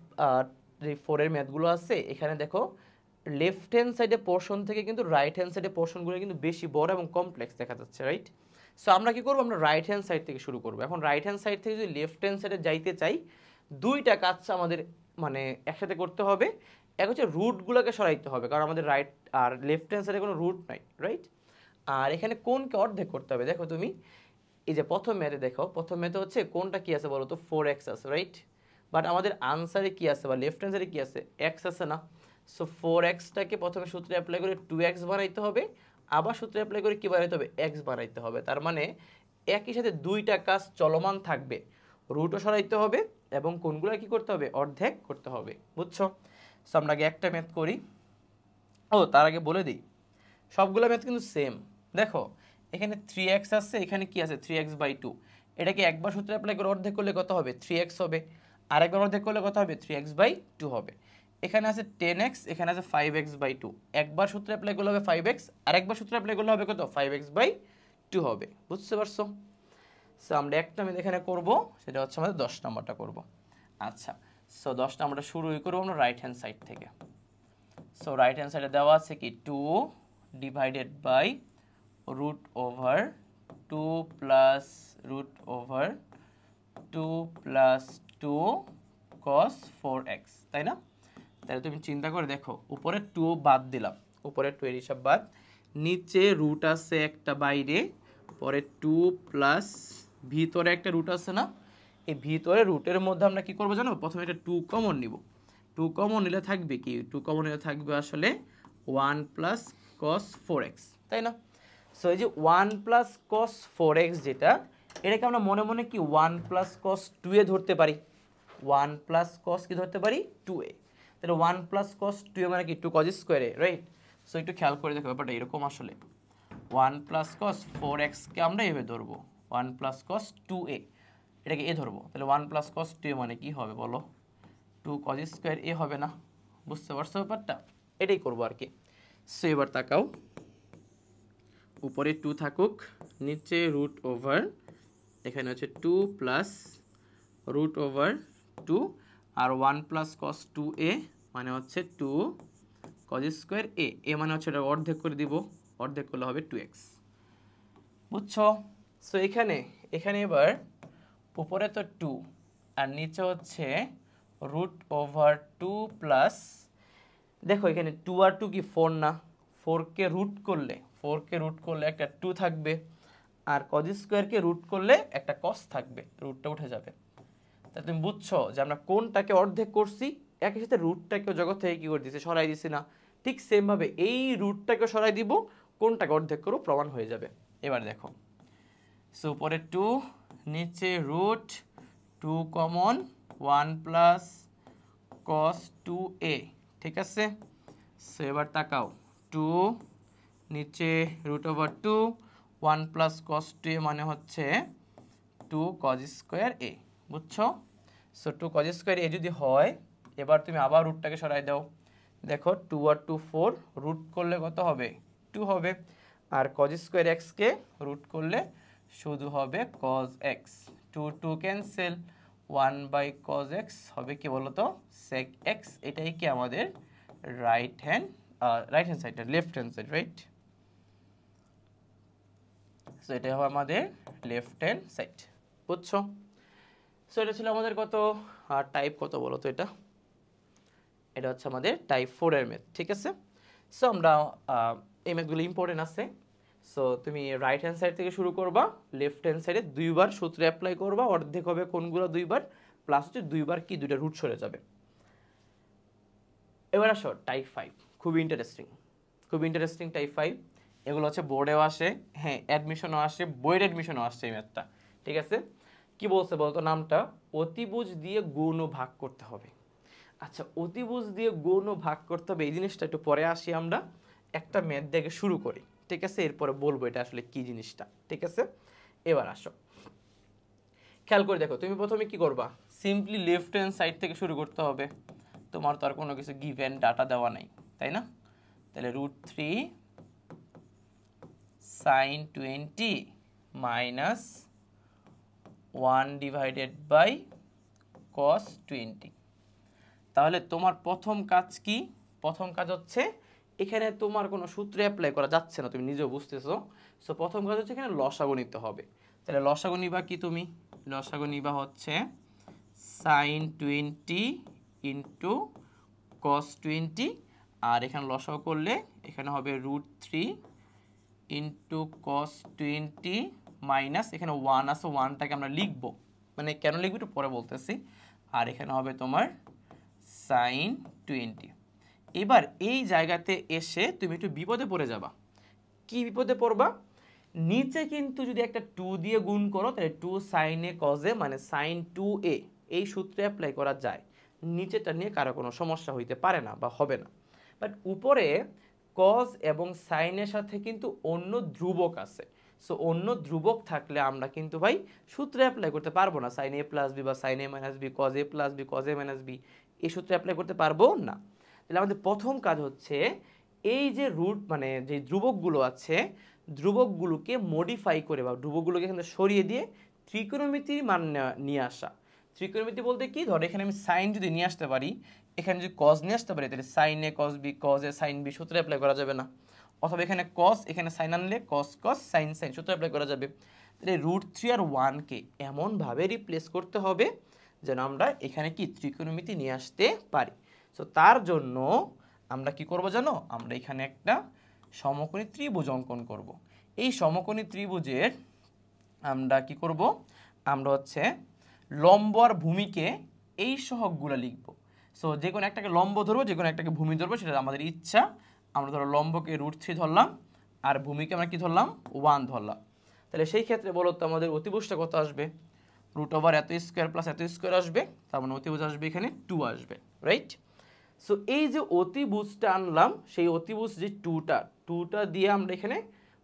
4 এর ম্যাথগুলো আছে, এখানে দেখো লেফট হ্যান্ড সাইডে পোর্শন থেকে কিন্তু রাইট হ্যান্ড সাইডে পোর্শনগুলো কিন্তু বেশি বড় এবং কমপ্লেক্স দেখা যাচ্ছে, রাইট? সো আমরা কি করব, আমরা রাইট হ্যান্ড সাইড থেকে শুরু করব। এখন রাইট হ্যান্ড সাইড থেকে যদি লেফট হ্যান্ড সাইডে যাইতে চাই, দুইটা কাজ আমাদের মানে একসাথে করতে হবে। এক হচ্ছে রুটগুলোকে সরাইতে হবে, কারণ আমাদের রাইট আর লেফট হ্যান্ড সাইডে কোনো রুট নাই, রাইট? আর এখানে কোণকে অর্ধেক করতে হবে। দেখো তুমি এই যে প্রথম ম্যাথে দেখো, প্রথম ম্যাথে হচ্ছে কোণটা কি আছে বলো তো, 4x আছে, রাইট? বাট আমাদের আনসারে কি আছে বা লেফট হ্যান্ড সাইডে কি আছে, x আছে না? সো 4xটাকে প্রথমে সূত্রে অ্যাপ্লাই করে 2x বানাইতে হবে, আবার সূত্রে অ্যাপ্লাই করে কি বানাইতে হবে, x বানাইতে হবে। তার মানে একই সাথে দুইটা কাজ চলমান থাকবে, রুটও সরাইতে হবে এবং কোণগুলো কি করতে হবে, অর্ধেক করতে হবে। বুঝছো? সো আমরা আগে একটা ম্যাথ করি। ও তার আগে বলে দিই, সবগুলো ম্যাথ কিন্তু সেম। দেখো এখানে 3x আছে, এখানে কি আছে 3x/2, এটাকে একবার সূত্রে অ্যাপ্লাই করে অর্ধেক করলে কত হবে, 3x হবে, আরেকবার অর্ধেক করলে কত হবে, 3x/2 হবে। এখানে আছে 10x, এখানে আছে 5x/2, একবার সূত্রে অ্যাপ্লাই করলে হবে 5x, আরেকবার সূত্রে অ্যাপ্লাই করলে হবে কত, 5x/2 হবে। বুঝতে পারছো? সো আমরা একটা ম্যাথ এখানে করব, সেটা হচ্ছে আমাদের 10 নম্বরটা করব। আচ্ছা, সো 10 নম্বরটা শুরুই করব আমরা রাইট হ্যান্ড সাইড থেকে। সো রাইট হ্যান্ড সাইডে দেওয়া আছে কি 2 divided by root over 2 plus root over 2 plus 2 cos 4x, তাই না? তাহলে তুমি চিন্তা করে দেখো, উপরে 2 বাদ দিলাম, উপরে 2 এর হিসাব বাদ, নিচে রুট আছে একটা বাইরে, পরে 2 প্লাস ভিতরে একটা রুট আছে না, এই ভিতরে রুটের মধ্যে আমরা কি করবো জানো, প্রথমে এটা 2 কমন নিব। 2 কমন নিলে থাকবে কি, 2 কমন নিলে থাকবে আসলে 1 প্লাস cos 4x, তাই না? সো এই যে 1 প্লাস cos 4x যেটা, এটাকে আমরা মনে মনে কি 1 প্লাস cos 2a ধরতে পারি। 1 প্লাস cos কি ধরতে পারি, 2a। তাহলে 1 প্লাস cos 2a মানে কি 2 cos স্কোয়ারে, রাইট? সো একটু খেয়াল করে দেখো ব্যাপারটা এরকম আসলে, 1 প্লাস cos 4x কে আমরা এভাবে ধরবো, 1 প্লাস cos 2a, এটাকে এ ধরবো। তাহলে 1 প্লাস cos 2a মানে কি হবে বলো, 2 cos স্কোয়ার এ হবে না? বুঝতে পারছো ব্যাপারটা? এটাই করবো আর কি। সো এবার তাকাও, উপরে 2 থাকুক, নিচে রুট ওভার, এখানে হচ্ছে 2 প্লাস রুট ওভার 2, আর 1 প্লাস cos 2a মানে হচ্ছে 2 cos স্কোয়ার এ মানে হচ্ছে এটা অর্ধেক করে দিব, অর্ধেক করলে হবে 2x। বুঝছো? সো এখানে এবার উপরে তো 2 আর নিচে হচ্ছে রুট ওভার 2 প্লাস, দেখো এখানে 2 আর 2 কি 4 না, 4 কে রুট করলে একটা 2 থাকবে, আর কজ স্কোয়ারকে রুট করলে একটা কস থাকবে, রুটটা উঠে যাবে। তা তুমি বুঝছো যে আমরা কোনটাকে অর্ধেক করছি, একই সাথে রুটটাকেও জগৎ থেকে কি করে দিছি, সরাই দিছি না? ঠিক সেম ভাবে এই রুটটাকে সরাই দিব, কোনটাকে অর্ধেক করো প্রমাণ হয়ে যাবে। এবার দেখো, সো উপরে 2, নিচে root 2 common 1 plus cos 2a, ঠিক আছে? সো এবার তাকাও, 2 নিচে root over 2 1 plus cos 2a মানে হচ্ছে 2 cos স্কোয়ার a, বুঝছো? সো 2 cos স্কোয়ার a যদি হয়, এবার তুমি আবার রুটটাকে সরাই দাও। দেখো 2 আর 2 4, রুট করলে কত হবে? 2 হবে। আর cos স্কোয়ার x কে রুট করলে শুধু হবে cos x, 2 2 cancel, 1 by cos x হবে কি বলতো, sec x। এটাই কি আমাদের রাইট হ্যান্ড সাইডটা, left hand side, right? So এটা হবে আমাদের লেফট হ্যান্ড সাইড, বুঝছো? সো এটা ছিল আমাদের কত, আর টাইপ কত বলো তো? এটা হচ্ছে আমাদের টাইপ 4 এর ম্যাথ, ঠিক আছে? সো আমরা এই ম্যাথগুলো ইম্পর্টেন্ট আছে। সো তুমি রাইট হ্যান্ড সাইড থেকে শুরু করবা, লেফট হ্যান্ড সাইডে দুইবার সূত্র অ্যাপ্লাই করবা, অর্ধেক হবে কোনগুলো দুইবার, প্লাস হচ্ছে দুইবার কি দুইটা রুট সরে যাবে। এবার আসো টাইপ 5, খুবই ইন্টারেস্টিং টাইপ 5। এগুলো হচ্ছে বোর্ডেও আসে, হ্যাঁ অ্যাডমিশনও আসে, বইয়ের অ্যাডমিশনও আসছে এই ম্যাথটা, ঠিক আছে? কি বলছে বলতো নামটা, অতিভুজ দিয়ে গুণ ও ভাগ করতে হবে। আচ্ছা, অতিভুজ দিয়ে গুণ ও ভাগ করতে হবে, এই জিনিসটা একটু পরে আসি, আমরা একটা ম্যাথ দেখে শুরু করি, ঠিক আছে? এরপরে বলবো এটা আসলে কি জিনিসটা, ঠিক আছে? এবার আসো, খেয়াল করে দেখো, তুমি প্রথমে কি করবা, সিম্পলি লেফট হ্যান্ড সাইড থেকে শুরু করতে হবে। তোমার তো আর কোনো কিছু গিভেন ডাটা দেওয়া নাই, তাই না? তাহলে √3 sin 20 minus 1 divided by cos 20। তাহলে তোমার প্রথম কাজ কি? প্রথম কাজ হচ্ছে, এখানে তোমার কোনো সূত্র অ্যাপ্লাই করা যাচ্ছে না, তুমি নিজেও বুঝতেছো। সো প্রথম কাজ হচ্ছে এখানে লসাগু নিতে হবে। তাহলে লসাগু নিবা কি তুমি? লসাগু নিবা হচ্ছে sin 20 ইন্টু cos 20, আর এখানে লসাগু করলে এখানে হবে √3 ইন্টু cos 20 মাইনাস, এখানে 1 আছে, 1টাকে আমরা লিখবো, মানে কেন লিখবো একটু পরে বলতেছি। আর এখানে হবে তোমার sin 20। এবার এই জায়গাতে এসে তুমি একটু বিপদে পড়ে যাবা। কি বিপদে পড়বা? নিচে কিন্তু যদি একটা 2 দিয়ে গুণ করো, তাহলে 2 sin a cos a মানে sin 2a, এই সূত্রে অ্যাপ্লাই করা যায়। নিচেটা নিয়ে কারো কোনো সমস্যা হইতে পারে না বা হবে না। বাট উপরে cos এবং sin এর সাথে কিন্তু অন্য ধ্রুবক আছে। সো অন্য ধ্রুবক থাকলে আমরা কিন্তু ভাই সূত্রে অ্যাপ্লাই করতে পারবো না, sin a প্লাস বি বা sin a minus B, cos a plus B cos a minus B, এই সূত্রে অ্যাপ্লাই করতে পারবো না। তাহলে আমাদের প্রথম কাজ হচ্ছে এই যে রুট মানে যে ধ্রুবকগুলো আছে, ধ্রুবকগুলোকে মডিফাই করে বা ধ্রুবকগুলোকে এখানে সরিয়ে দিয়ে ত্রিকোণমিতির মান নিয়ে আসা। ত্রিকোণমিতি বলতে কি, ধর এখানে আমি সাইন যদি নিয়ে আসতে পারি, এখানে যদি কজ নিয়ে আসতে পারি, তাহলে sine A cos B, cos A sine B সূত্রে অ্যাপ্লাই করা যাবে না। অথবা এখানে কজ, এখানে সাইন আনলে কজ কজ সাইন সাইন সূত্রে অ্যাপ্লাই করা যাবে। তাহলে √3 আর 1কে এমনভাবে রিপ্লেস করতে হবে যেন আমরা এখানে কি ত্রিকোণমিতি নিয়ে আসতে পারি। সো তার জন্য আমরা কি করব জানো, আমরা এখানে একটা সমকোণী ত্রিভুজ অঙ্কন করব। এই সমকোণী ত্রিভুজের আমরা কি করব, আমরা হচ্ছে লম্ব আর ভূমিকে এই সহগগুলো লিখব। সো যে কোনো একটাকে লম্ব ধরবো, যে কোনো একটাকে ভূমি ধরবো, সেটা আমাদের ইচ্ছা। আমরা ধরো লম্বকে √3 ধরলাম, আর ভূমিকে আমরা কি ধরলাম, 1 ধরলাম। তাহলে সেই ক্ষেত্রে বলো তো আমাদের অতিভুজটা কত আসবে, √ এত স্কোয়ার প্লাস এত স্কোয়ার আসবে, তার মানে অতিভুজ আসবে এখানে 2 আসবে, রাইট? সো এই যে অতিভুজটা আনলাম, সেই অতিভুজ যে 2টা দিয়ে আমরা এখানে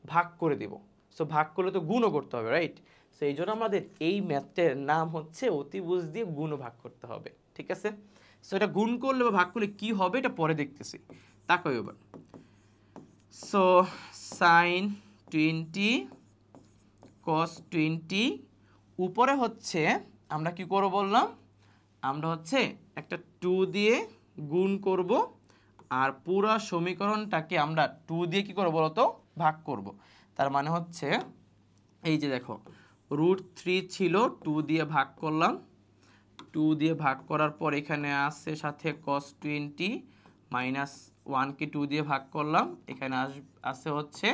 ভাগ করে দিব। সো ভাগ করলে তো গুণও করতে হবে, রাইট? সো এই জন্য আমাদের এই ম্যাথের নাম হচ্ছে অতিভুজ দিয়ে গুণ ভাগ করতে হবে, ঠিক আছে? সো এটা গুণ করলে বা ভাগ করলে কি হবে এটা পরে দেখতেছি, তাকাও এবার। সো sin 20 cos 20, উপরে হচ্ছে আমরা কি করব বললাম, আমরা হচ্ছে একটা 2 দিয়ে গুণ করব, আর পুরো সমীকরণটাকে আমরা 2 দিয়ে কি করব বলতো, ভাগ করব। তার মানে হচ্ছে এই যে দেখো, √3 ছিল, 2 দিয়ে ভাগ করলাম, 2 দিয়ে ভাগ করার পর এখানে আছে সাথে cos 20 মাইনাস 1কে 2 দিয়ে ভাগ করলাম, এখানে আছে হচ্ছে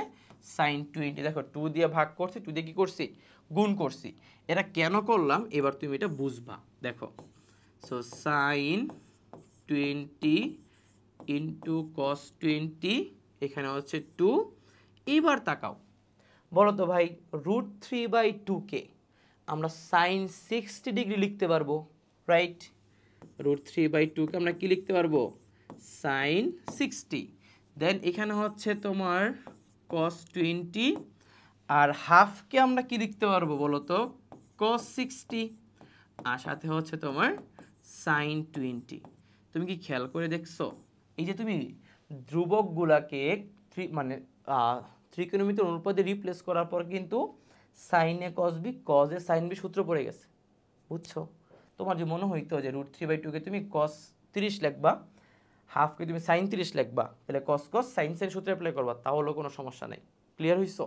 সাইন 20। দেখো 2 দিয়ে ভাগ করছি, 2 দিয়ে কি করছি, গুণ করছি। এটা কেন করলাম এবার তুমি এটা বুঝবা। দেখো সো সাইন 20 ইন্টু কস 20, এখানে হচ্ছে 2। এইবার তাকাও, বলো তো ভাই √3/2কে আমরা সাইন 60 ডিগ্রি লিখতে পারবো, রাইট? √3/2কে আমরা কি লিখতে পারবো, সাইন 60। দেন এখানে হচ্ছে তোমার কস 20, আর হাফকে আমরা কি লিখতে পারবো বলো তো, কস 60, আর সাথে হচ্ছে তোমার সাইন 20। তুমি কি খেয়াল করে দেখছো, এই যে তুমি ধ্রুবকগুলাকে মানে ত্রিকোণমিতির অনুপাতে রিপ্লেস করার পর কিন্তু সাইনে কস বি, কজে সাইন বি সূত্র পড়ে গেছে, বুঝছো? তোমার যে মনে হইতো যে √3/2কে তুমি কস 30 লিখবা, হাফকে তুমি সাইন 30 লিখবা, তাহলে কস কস সাইন সাইন সূত্র অ্যাপ্লাই করবা, তাহলেও কোনো সমস্যা নেই। ক্লিয়ার হইছো?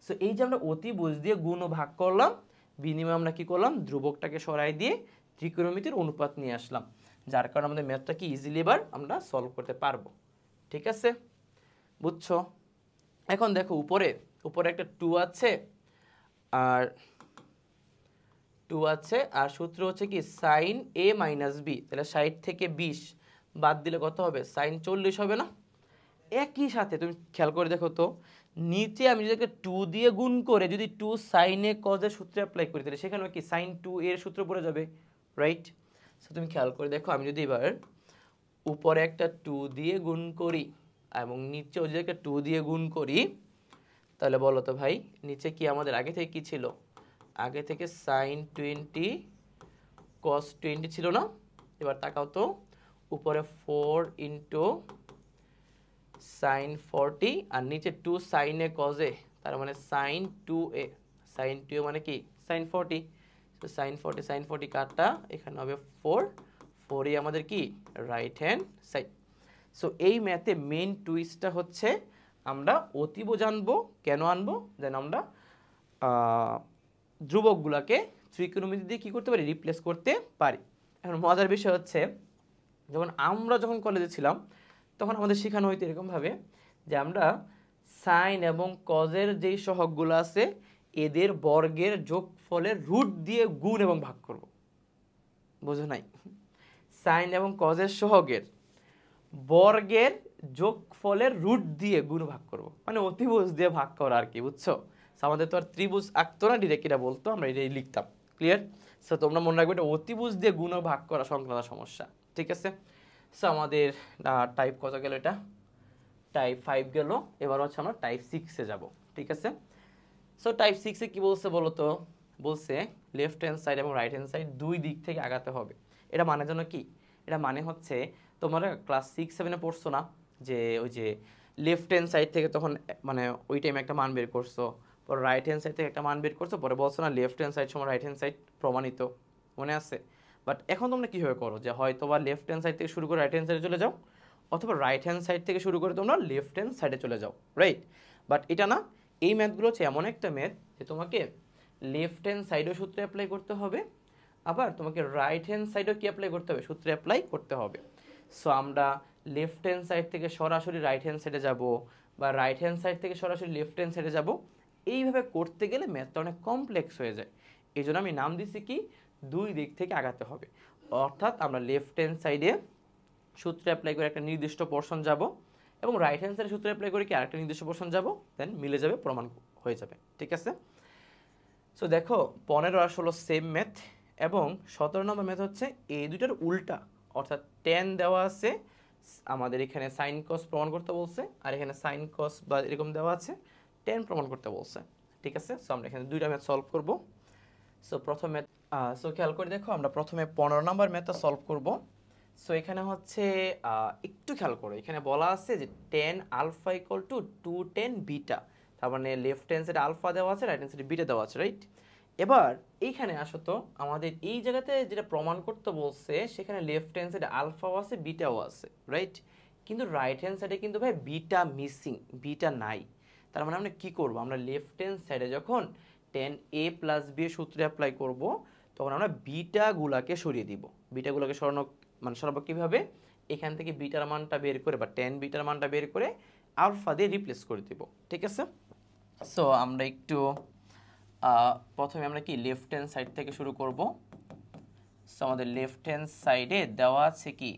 সো এই যে আমরা অতিভুজ দিয়ে গুণ ও ভাগ করলাম, বিনিময়ে আমরা কি করলাম, ধ্রুবকটাকে সরাই দিয়ে ত্রিকোণমিতির অনুপাত নিয়ে আসলাম, যার কারণে আমাদের ম্যাথটা কি ইজিলি এবার আমরা সলভ করতে পারবো। ঠিক আছে, বুঝছো? এখন দেখো উপরে একটা 2 আছে, আর 2 আছে, আর সূত্র হচ্ছে কি সাইন a মাইনাস বি, তাহলে 60 থেকে 20 বাদ দিলে কত হবে, সাইন 40 হবে না? একই সাথে তুমি খেয়াল করে দেখো তো, নিচে আমি যদি 2 দিয়ে গুণ করে যদি 2 সাইনে কজের সূত্রে অ্যাপ্লাই করি, তাহলে সেখানে কি সাইন 2 এর সূত্র পড়ে যাবে, রাইট? সো তুমি খেয়াল করে দেখো, আমি যদি এবার উপরে একটা 2 দিয়ে গুণ করি এবং নিচেও যদি একটা 2 দিয়ে গুণ করি, তাহলে বলো তো ভাই নিচে কি আমাদের আগে থেকে কি ছিল, আগে থেকে সাইন 20 কস 20 ছিল না? এবার তাকাও তো, উপরে 4 ইন্টু সাইন 40 আর নিচে 2 সাইনে কজে, তার মানে সাইন 2a, সাইন 2a মানে কি সাইন 40। তো সাইন 40 কাটটা এখানে হবে 4, 4ই আমাদের কি রাইট হ্যান্ড সাইড। সো এই ম্যাথে মেইন টুইস্টটা হচ্ছে আমরা অতিভুজ জানবো, কেন আনবো, যেন আমরা ধ্রুবকগুলোকে ত্রিকোণমিতি দিয়ে কী করতে পারি, রিপ্লেস করতে পারি। এখন মজার বিষয় হচ্ছে, আমরা যখন কলেজে ছিলাম তখন আমাদের শেখানো হইতো এরকমভাবে যে আমরা সাইন এবং কজের যেই সহগগুলো আছে এদের বর্গের যোগফলের রুট দিয়ে গুণ এবং ভাগ করব। বোঝো নাই? সাইন এবং কজের সহগের বর্গের যোগফলের রুট দিয়ে গুণ ভাগ করব, মানে অতিভুজ দিয়ে ভাগ করা আর কি, বুঝছো? আমাদের তো আর ত্রিভুজ আঁকতো না, ডিরেক্ট এটা বলতো, আমরা এটাই লিখতাম। ক্লিয়ার? সো তোমরা মনে রাখবে এটা অতিভুজ দিয়ে গুণ ও ভাগ করা সংক্রান্ত সমস্যা। ঠিক আছে? সো আমাদের টাইপ কত গেল, এটা টাইপ 5 গেল। এবার হচ্ছে আমরা টাইপ 6-এ যাব। ঠিক আছে? সো টাইপ 6-এ কি বলছে বলো তো, বলছে লেফট হ্যান্ড সাইড এবং রাইট হ্যান্ড সাইড দুই দিক থেকে আগাতে হবে। এটা মানে জন্য কি, এটা মানে হচ্ছে তোমরা ক্লাস 6-7-এ পড়ছো না যে ওই যে লেফট হ্যান্ড সাইড থেকে তখন মানে ওই টাইমে একটা মান বের করছো, পরে রাইট হ্যান্ড সাইড থেকে একটা মান বের করছো, পরে বলছো না লেফট হ্যান্ড সাইড সমান রাইট হ্যান্ড সাইড প্রমাণিত, মনে আছে? বাট এখন তোমরা কীভাবে করো, যে হয়তো বা লেফট হ্যান্ড সাইড থেকে শুরু করে রাইট হ্যান্ড সাইডে চলে যাও, অথবা রাইট হ্যান্ড সাইড থেকে শুরু করে তোমরা লেফট হ্যান্ড সাইডে চলে যাও, রাইট? বাট এটা না, এই ম্যাথগুলো হচ্ছে এমন একটা ম্যাথ যে তোমাকে লেফট হ্যান্ড সাইডেও সূত্রে অ্যাপ্লাই করতে হবে, আবার তোমাকে রাইট হ্যান্ড সাইডেও কি অ্যাপ্লাই করতে হবে, সূত্রে অ্যাপ্লাই করতে হবে। সো আমরা লেফট হ্যান্ড সাইড থেকে সরাসরি রাইট হ্যান্ড সাইডে যাব, বা রাইট হ্যান্ড সাইড থেকে সরাসরি লেফট হ্যান্ড সাইডে যাব, এইভাবে করতে গেলে ম্যাথটা অনেক কমপ্লেক্স হয়ে যায়। এই জন্য আমি নাম দিচ্ছি কি, দুই দিক থেকে আগাতে হবে। অর্থাৎ আমরা লেফট হ্যান্ড সাইডে সূত্রে অ্যাপ্লাই করে একটা নির্দিষ্ট পোর্শন যাব, এবং রাইট হ্যান্ড সাইডে সূত্রে অ্যাপ্লাই করে কি আরেকটা নির্দিষ্ট পোর্শন যাব, দেন মিলে যাবে, প্রমাণ হয়ে যাবে। ঠিক আছে? সো দেখো 15 আর 16 সেম ম্যাথ, এবং 17 নম্বর ম্যাথ হচ্ছে এই দুটার উল্টা, অর্থাৎ tan দেওয়া আছে, আমাদের এখানে সাইন কস প্রমাণ করতে বলছে, আর এখানে সাইন কস বা এরকম দেওয়া আছে, tan প্রমাণ করতে বলছে। ঠিক আছে? সো আমরা এখানে দুইটা ম্যাথ সলভ করব। সো প্রথম ম্যাথ, সো খেয়াল করে দেখো, আমরা প্রথমে 15 নম্বর ম্যাথটা সলভ করব। সো এখানে হচ্ছে একটু খেয়াল করো, এখানে বলা আছে যে tan alpha equal to 2 tan beta, তার মানে লেফট হ্যান্ড সাইডে আলফা দেওয়া আছে, রাইট হ্যান্ড সাইডে বিটা দেওয়া আছে, রাইট? এবার এইখানে আসো তো, আমাদের এই জায়গাতে যেটা প্রমাণ করতে বলছে সেখানে লেফট হ্যান্ড সাইডে আলফাও আছে, বিটাও আছে, রাইট? কিন্তু রাইট হ্যান্ড সাইডে কিন্তু ভাই বিটা মিসিং, বিটা নাই। তার মানে আমরা কি করব, আমরা লেফট হ্যান্ড সাইডে যখন tan a প্লাস b এর সূত্রে অ্যাপ্লাই করব, তখন আমরা বিটাগুলাকে সরিয়ে দিব। বিটাগুলোকে সরানো মানে সরাবো কীভাবে, এখান থেকে বিটার মানটা বের করে বা tan বিটার মানটা বের করে আলফা দিয়ে রিপ্লেস করে দিব। ঠিক আছে? সো আমরা একটু প্রথমে আমরা কি লেফট হ্যান্ড সাইড থেকে শুরু করব। সো আমাদের লেফট হ্যান্ড সাইডে দেওয়া আছে কি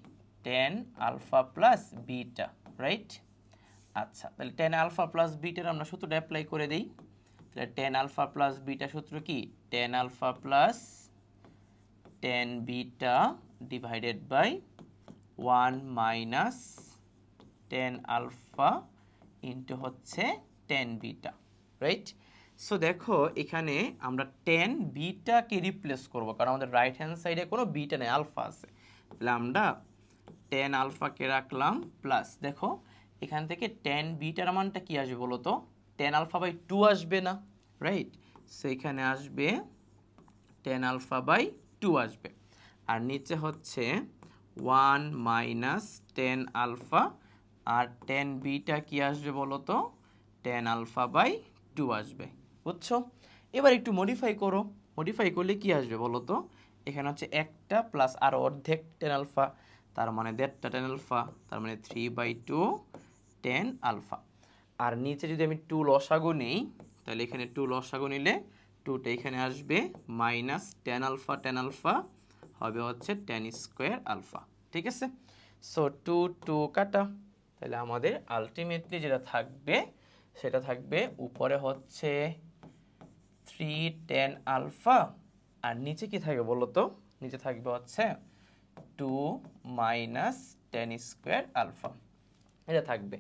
tan alpha plus beta, right? আচ্ছা, তাহলে টেন আলফা প্লাস বিটার আমরা সূত্রটা অ্যাপ্লাই করে দিই। তাহলে টেন আলফা প্লাস বিটা সূত্র কি tan alpha plus tan beta divided by 1 minus tan alpha into হচ্ছে টেন বিটা, রাইট? সো দেখো এখানে আমরা টেন বিটাকে রিপ্লেস করব, কারণ আমাদের রাইট হ্যান্ড সাইডে কোনো বিটা নেই, আলফা আছে। তাহলে আমরা টেন আলফাকে রাখলাম প্লাস, দেখো এখান থেকে টেন বিটার মানটা কি আসবে বলো তো, টেন আলফা বাই টু আসবে না, রাইট? সো এখানে আসবে টেন আলফা বাই টু আসবে, আর নিচে হচ্ছে 1 মাইনাস টেন আলফা, আর টেন বিটা কি আসবে বলো তো, টেন আলফা বাই টু আসবে, বুঝছো? এবার একটু মডিফাই করো, মডিফাই করলে কি আসবে বলো তো, এখানে হচ্ছে একটা প্লাস আর অর্ধেক টেন আলফা, তার মানে দেড়টা টেন আলফা, তার মানে 3/2 টেন আলফা। আর নিচে যদি আমি 2 লসাগু নেই, তাহলে এখানে 2 লসাগু নিলে 2টা এখানে আসবে মাইনাস টেন আলফা হবে হচ্ছে টেন স্কোয়ার আলফা, ঠিক আছে? সো 2 2 কাটা, তাহলে আমাদের আলটিমেটলি যেটা থাকবে সেটা থাকবে উপরে হচ্ছে 3 টেন আলফা, আর নিচে কি থাকবে বলো তো, নিচে থাকবে হচ্ছে 2 মাইনাস টেন স্কোয়ার আলফা, এটা থাকবে।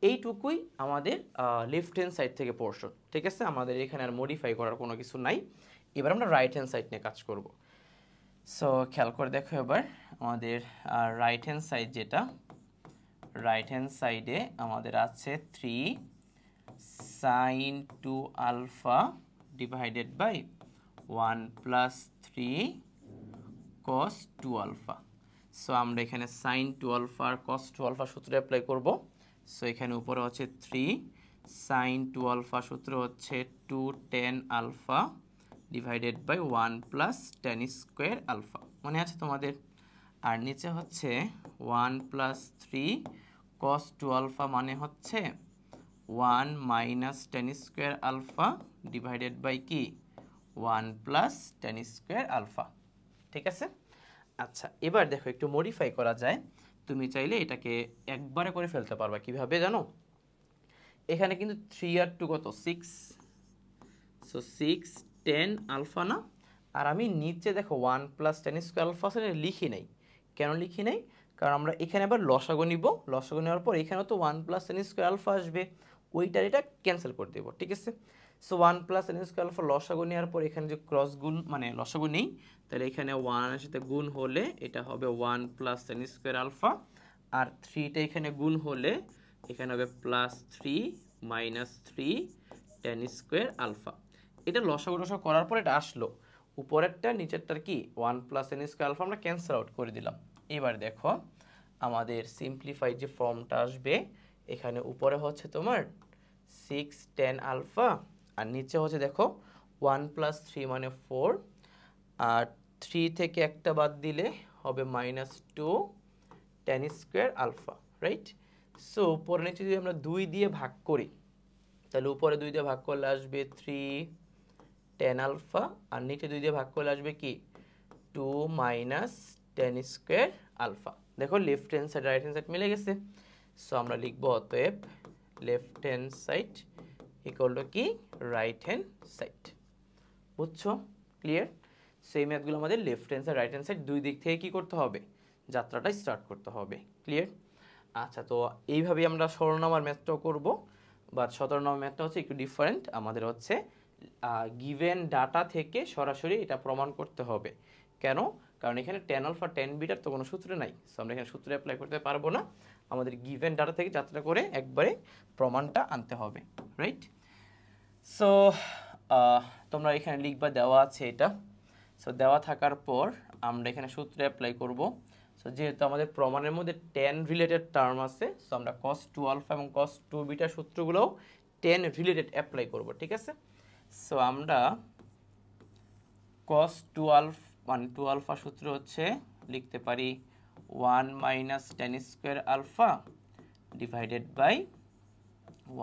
এইটুকুই আমাদের লেফট হ্যান্ড সাইড থেকে পোর্শন, ঠিক আছে? আমাদের এখানে আর মডিফাই করার কোনো কিছু নাই। এবার আমরা রাইট হ্যান্ড সাইড নিয়ে কাজ করব। সো খেয়াল করে দেখো এবার আমাদের রাইট হ্যান্ড সাইড যেটা, রাইট হ্যান্ড সাইডে আমাদের আছে 3 sine 2 alpha divided by 1 plus 3 cos 2 alpha. So আমরা এখানে সাইন 2 আলফা আর কস 2 আলফা সূত্র অ্যাপ্লাই করব। সো এখানে উপরে হচ্ছে 3 সাইন 2 আলফা সূত্র হচ্ছে 2 tan alpha divided by 1 plus tan square alpha, মনে আছে তোমাদের? আর নিচে হচ্ছে 1 প্লাস 3 কস 2 আলফা মানে হচ্ছে 1 minus tan square alpha divided by কি 1 প্লাস টেন স্কোয়ার আলফা, ঠিক আছে? আচ্ছা, এবার দেখো একটু মডিফাই করা যায়। তুমি চাইলে এটাকে একবারে করে ফেলতে পারবা, কিভাবে জানো? এখানে কিন্তু 3 আর 2 কত 6, সো 6 টেন আলফা না, আর আমি নিচে দেখো 1 প্লাস টেন স্কোয়ার আলফা আছে লিখি নাই। কেন লিখি নাই? কারণ আমরা এখানে আবার লসাগু নিব, লসাগু নেওয়ার পর এখানেও তো 1 প্লাস টেন স্কোয়ার আলফা আসবে, ওইটার এটা ক্যান্সেল করে দেবো, ঠিক আছে? So 1 plus tan square alpha লসাগু নেওয়ার পর এখানে যে ক্রস গুণ মানে লসাগু নেই, তাহলে এখানে 1 এর সাথে গুণ হলে এটা হবে 1 প্লাস টেন স্কোয়ার আলফা, আর 3টা এখানে গুণ হলে এখানে হবে plus 3 minus 3 tan square alpha. এটা লসাগু টসাগু করার পর এটা আসলো, উপরেরটা নিচেরটার কি 1 প্লাস টেন স্কোয়ার আলফা আমরা ক্যান্সেল আউট করে দিলাম। এবার দেখো আমাদের সিম্পলিফাইড যে ফর্মটা আসবে, এখানে উপরে হচ্ছে তোমার 6 টেন আলফা, আর নিচে হচ্ছে দেখো 1 প্লাস 3 মানে 4, আর 3 থেকে একটা বাদ দিলে হবে minus 2 tan square alpha, right? So উপরে নিচে যদি আমরা 2 দিয়ে ভাগ করি, তাহলে উপরে 2 দিয়ে ভাগ করলে আসবে 3 টেন আলফা, আর নিচে 2 দিয়ে ভাগ করলে আসবে কি 2 মাইনাস টেন স্কোয়ার আলফা। দেখো left hand side right hand side মিলে গেছে। সো আমরা লিখবো অতএব left hand side equal to কি রাইট হ্যান্ড সাইড, বুঝছো? ক্লিয়ার? সো এই ম্যাথগুলো আমাদের left hand side right hand side দুই দিক থেকে কি করতে হবে, যাত্রাটা স্টার্ট করতে হবে। ক্লিয়ার? আচ্ছা, তো এইভাবেই আমরা 16 নম্বর ম্যাথটাও করব, বাট 17 নম্বর ম্যাথটা হচ্ছে একটু ডিফারেন্ট। আমাদের হচ্ছে গিভেন ডাটা থেকে সরাসরি এটা প্রমাণ করতে হবে। কেন? কারণ এখানে টেন আলফা টেন বিটার তো কোনো সূত্র নাই, সো আমরা এখানে সূত্র অ্যাপ্লাই করতে পারবো না। আমাদের গিভেন ডাটা থেকে যাত্রা করে একবারে প্রমাণটা আনতে হবে, রাইট? সো তোমরা এখানে লিখবা দেওয়া আছে এটা। সো দেওয়া থাকার পর আমরা এখানে সূত্র অ্যাপ্লাই করব। সো যেহেতু আমাদের প্রমাণের মধ্যে টেন রিলেটেড টার্ম আছে, সো আমরা কস 2 আলফা এবং কস 2 বিটার সূত্রগুলোও টেন রিলেটেড অ্যাপ্লাই করব, ঠিক আছে? সো আমরা cos 2 আলফা মানে 2 আলফা সূত্র হচ্ছে লিখতে পারি 1 minus tan square alpha divided by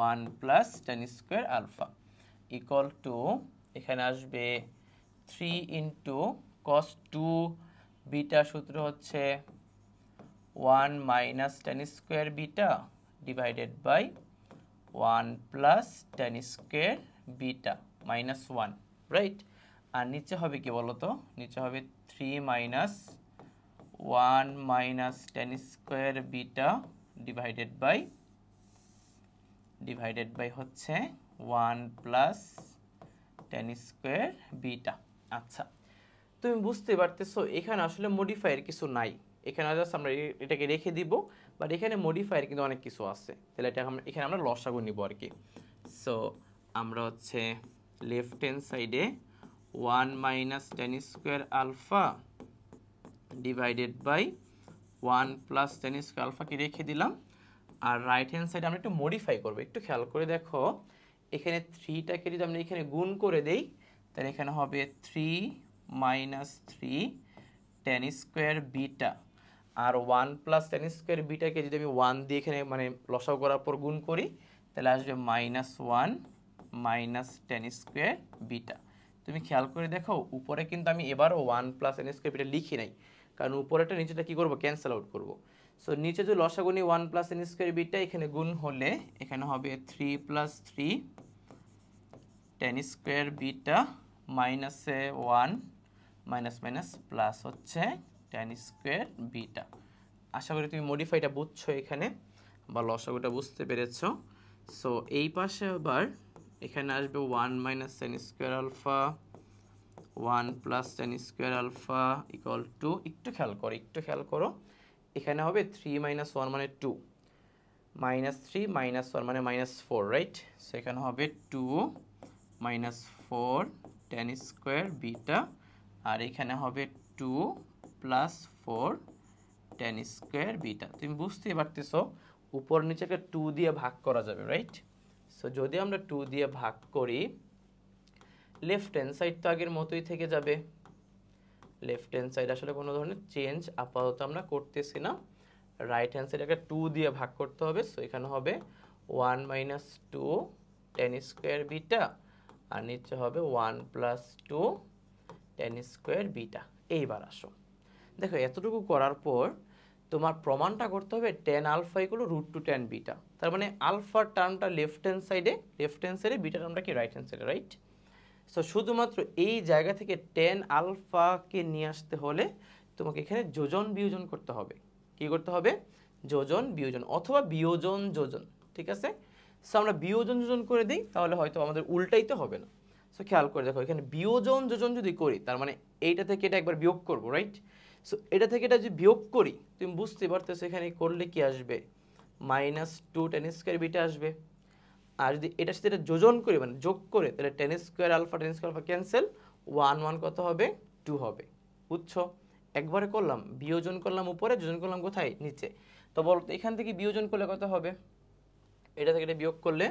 1 plus tan square alpha. Equal to এখানে আসবে 3 ইন্টু কস 2 বিটা সূত্র হচ্ছে 1 minus tan square beta divided by 1 plus tan square beta minus 1, right? আর নিচে হবে কি বলতো, নিচে হবে 3 minus 1 minus tan square beta divided by হচ্ছে 1 প্লাস টেন স্কোয়ার বিটা। আচ্ছা, তুমি বুঝতে পারতেছো এখানে আসলে মডিফায়ার কিছু নাই, এখানে জাস্ট আমরা এটাকে রেখে দিব, বাট এখানে মডিফায়ার কিন্তু অনেক কিছু আছে। তাহলে এটা এখানে আমরা লসাগু নিব আর কি। সো আমরা হচ্ছে লেফট হ্যান্ড সাইডে 1 minus tan square alpha divided by 1 plus tan square আলফাকে রেখে দিলাম। আর রাইট হ্যান্ড সাইডে আমরা একটু মডিফাই করবো, একটু খেয়াল করে দেখো, এখানে 3টাকে যদি আমরা এখানে গুণ করে দেই তাহলে এখানে হবে 3 মাইনাস 3 টেন স্কোয়ার বিটা, আর 1 প্লাস টেন স্কোয়ার বিটাকে যদি আমি 1 দিয়ে এখানে মানে লসাগু করার পর গুণ করি তাহলে আসবে minus 1 minus tan square beta. তুমি খেয়াল করে দেখো উপরে কিন্তু আমি এবারও 1 প্লাস টেন স্কোয়ার বিটা লিখি নাই, কারণ উপরেটা নিচেটা কী করবো, ক্যান্সেল আউট করবো। সো নিচে যদি লসাগু নিই 1 প্লাস টেন স্কোয়ার বিটা, এখানে গুণ হলে এখানে হবে 3 প্লাস 3 টেন স্কোয়ার বিটা মাইনাসে 1 মাইনাস মাইনাস প্লাস হচ্ছে টেন স্কোয়ার বিটা। আশা করি তুমি মডিফাইটা বুঝছো এখানে, বা লসাগুটা বুঝতে পেরেছো। সো এই পাশে আবার এখানে আসবে 1 minus tan square alpha 1 plus tan square alpha equal to, একটু খেয়াল করো এখানে হবে 3 মাইনাস 1 মানে 2, মাইনাস 3 মাইনাস 1 মানে মাইনাস 4, রাইট? সো এখানে হবে 2 মাইনাস 4 টেন স্কোয়ার বিটা, আর এখানে হবে 2 প্লাস 4 টেন স্কোয়ার বিটা। তুমি বুঝতেই পারতেছো উপর নিচেকে 2 দিয়ে ভাগ করা যাবে, রাইট? সো যদি আমরা 2 দিয়ে ভাগ করি, লেফট হ্যান্ড সাইড তো আগের মতোই থেকে যাবে, লেফট হ্যান্ড সাইড আসলে কোনো ধরনের চেঞ্জ আপাতত আমরা করতেছি না। রাইট হ্যান্ড সাইডকে 2 দিয়ে ভাগ করতে হবে। সো এখানে হবে 1 মাইনাস 2 টেন স্কোয়ার বিটা, আর নিচে হবে 1 প্লাস 2 টেন স্কোয়ার বিটা। এইবার আসো দেখো, এতটুকু করার পর তোমার প্রমাণটা করতে হবে tan alpha equal root two tan beta. তার মানে আলফার টার্মটা লেফট হ্যান্ড সাইডে, বিটা টার্মটা কি রাইট হ্যান্ড সাইডে, রাইট? সো শুধুমাত্র এই জায়গা থেকে টেন আলফাকে নিয়ে আসতে হলে তোমাকে এখানে যোজন বিয়োজন করতে হবে। কি করতে হবে? যোজন বিয়োজন অথবা বিয়োজন যোজন, ঠিক আছে? সো আমরা বিয়োজন যোজন করে দিই তাহলে হয়তো আমাদের উল্টাইতে হবে না। সো খেয়াল করে দেখো, এখানে বিয়োজন যোজন যদি করি তার মানে এইটা থেকে এটা একবার বিয়োগ করব, রাইট? সো এটা থেকে এটা যদি বিয়োগ করি তুমি বুঝতে পারতেছো এখানে করলে কি আসবে, মাইনাস 2 টেন স্কোয়ার বিটা আসবে। আর যদি এটার সাথে এটা যোজন করি মানে যোগ করে তাহলে টেন স্কোয়ার আলফা ক্যান্সেল, 1 1 কত হবে, 2 হবে। বুঝছো? একবারে করলাম, বিয়োজন করলাম উপরে, যোজন করলাম কোথায়, নিচে। তো বলো তো এখান থেকে বিয়োজন করলে কত হবে, এটা থেকে এটা বিয়োগ করলে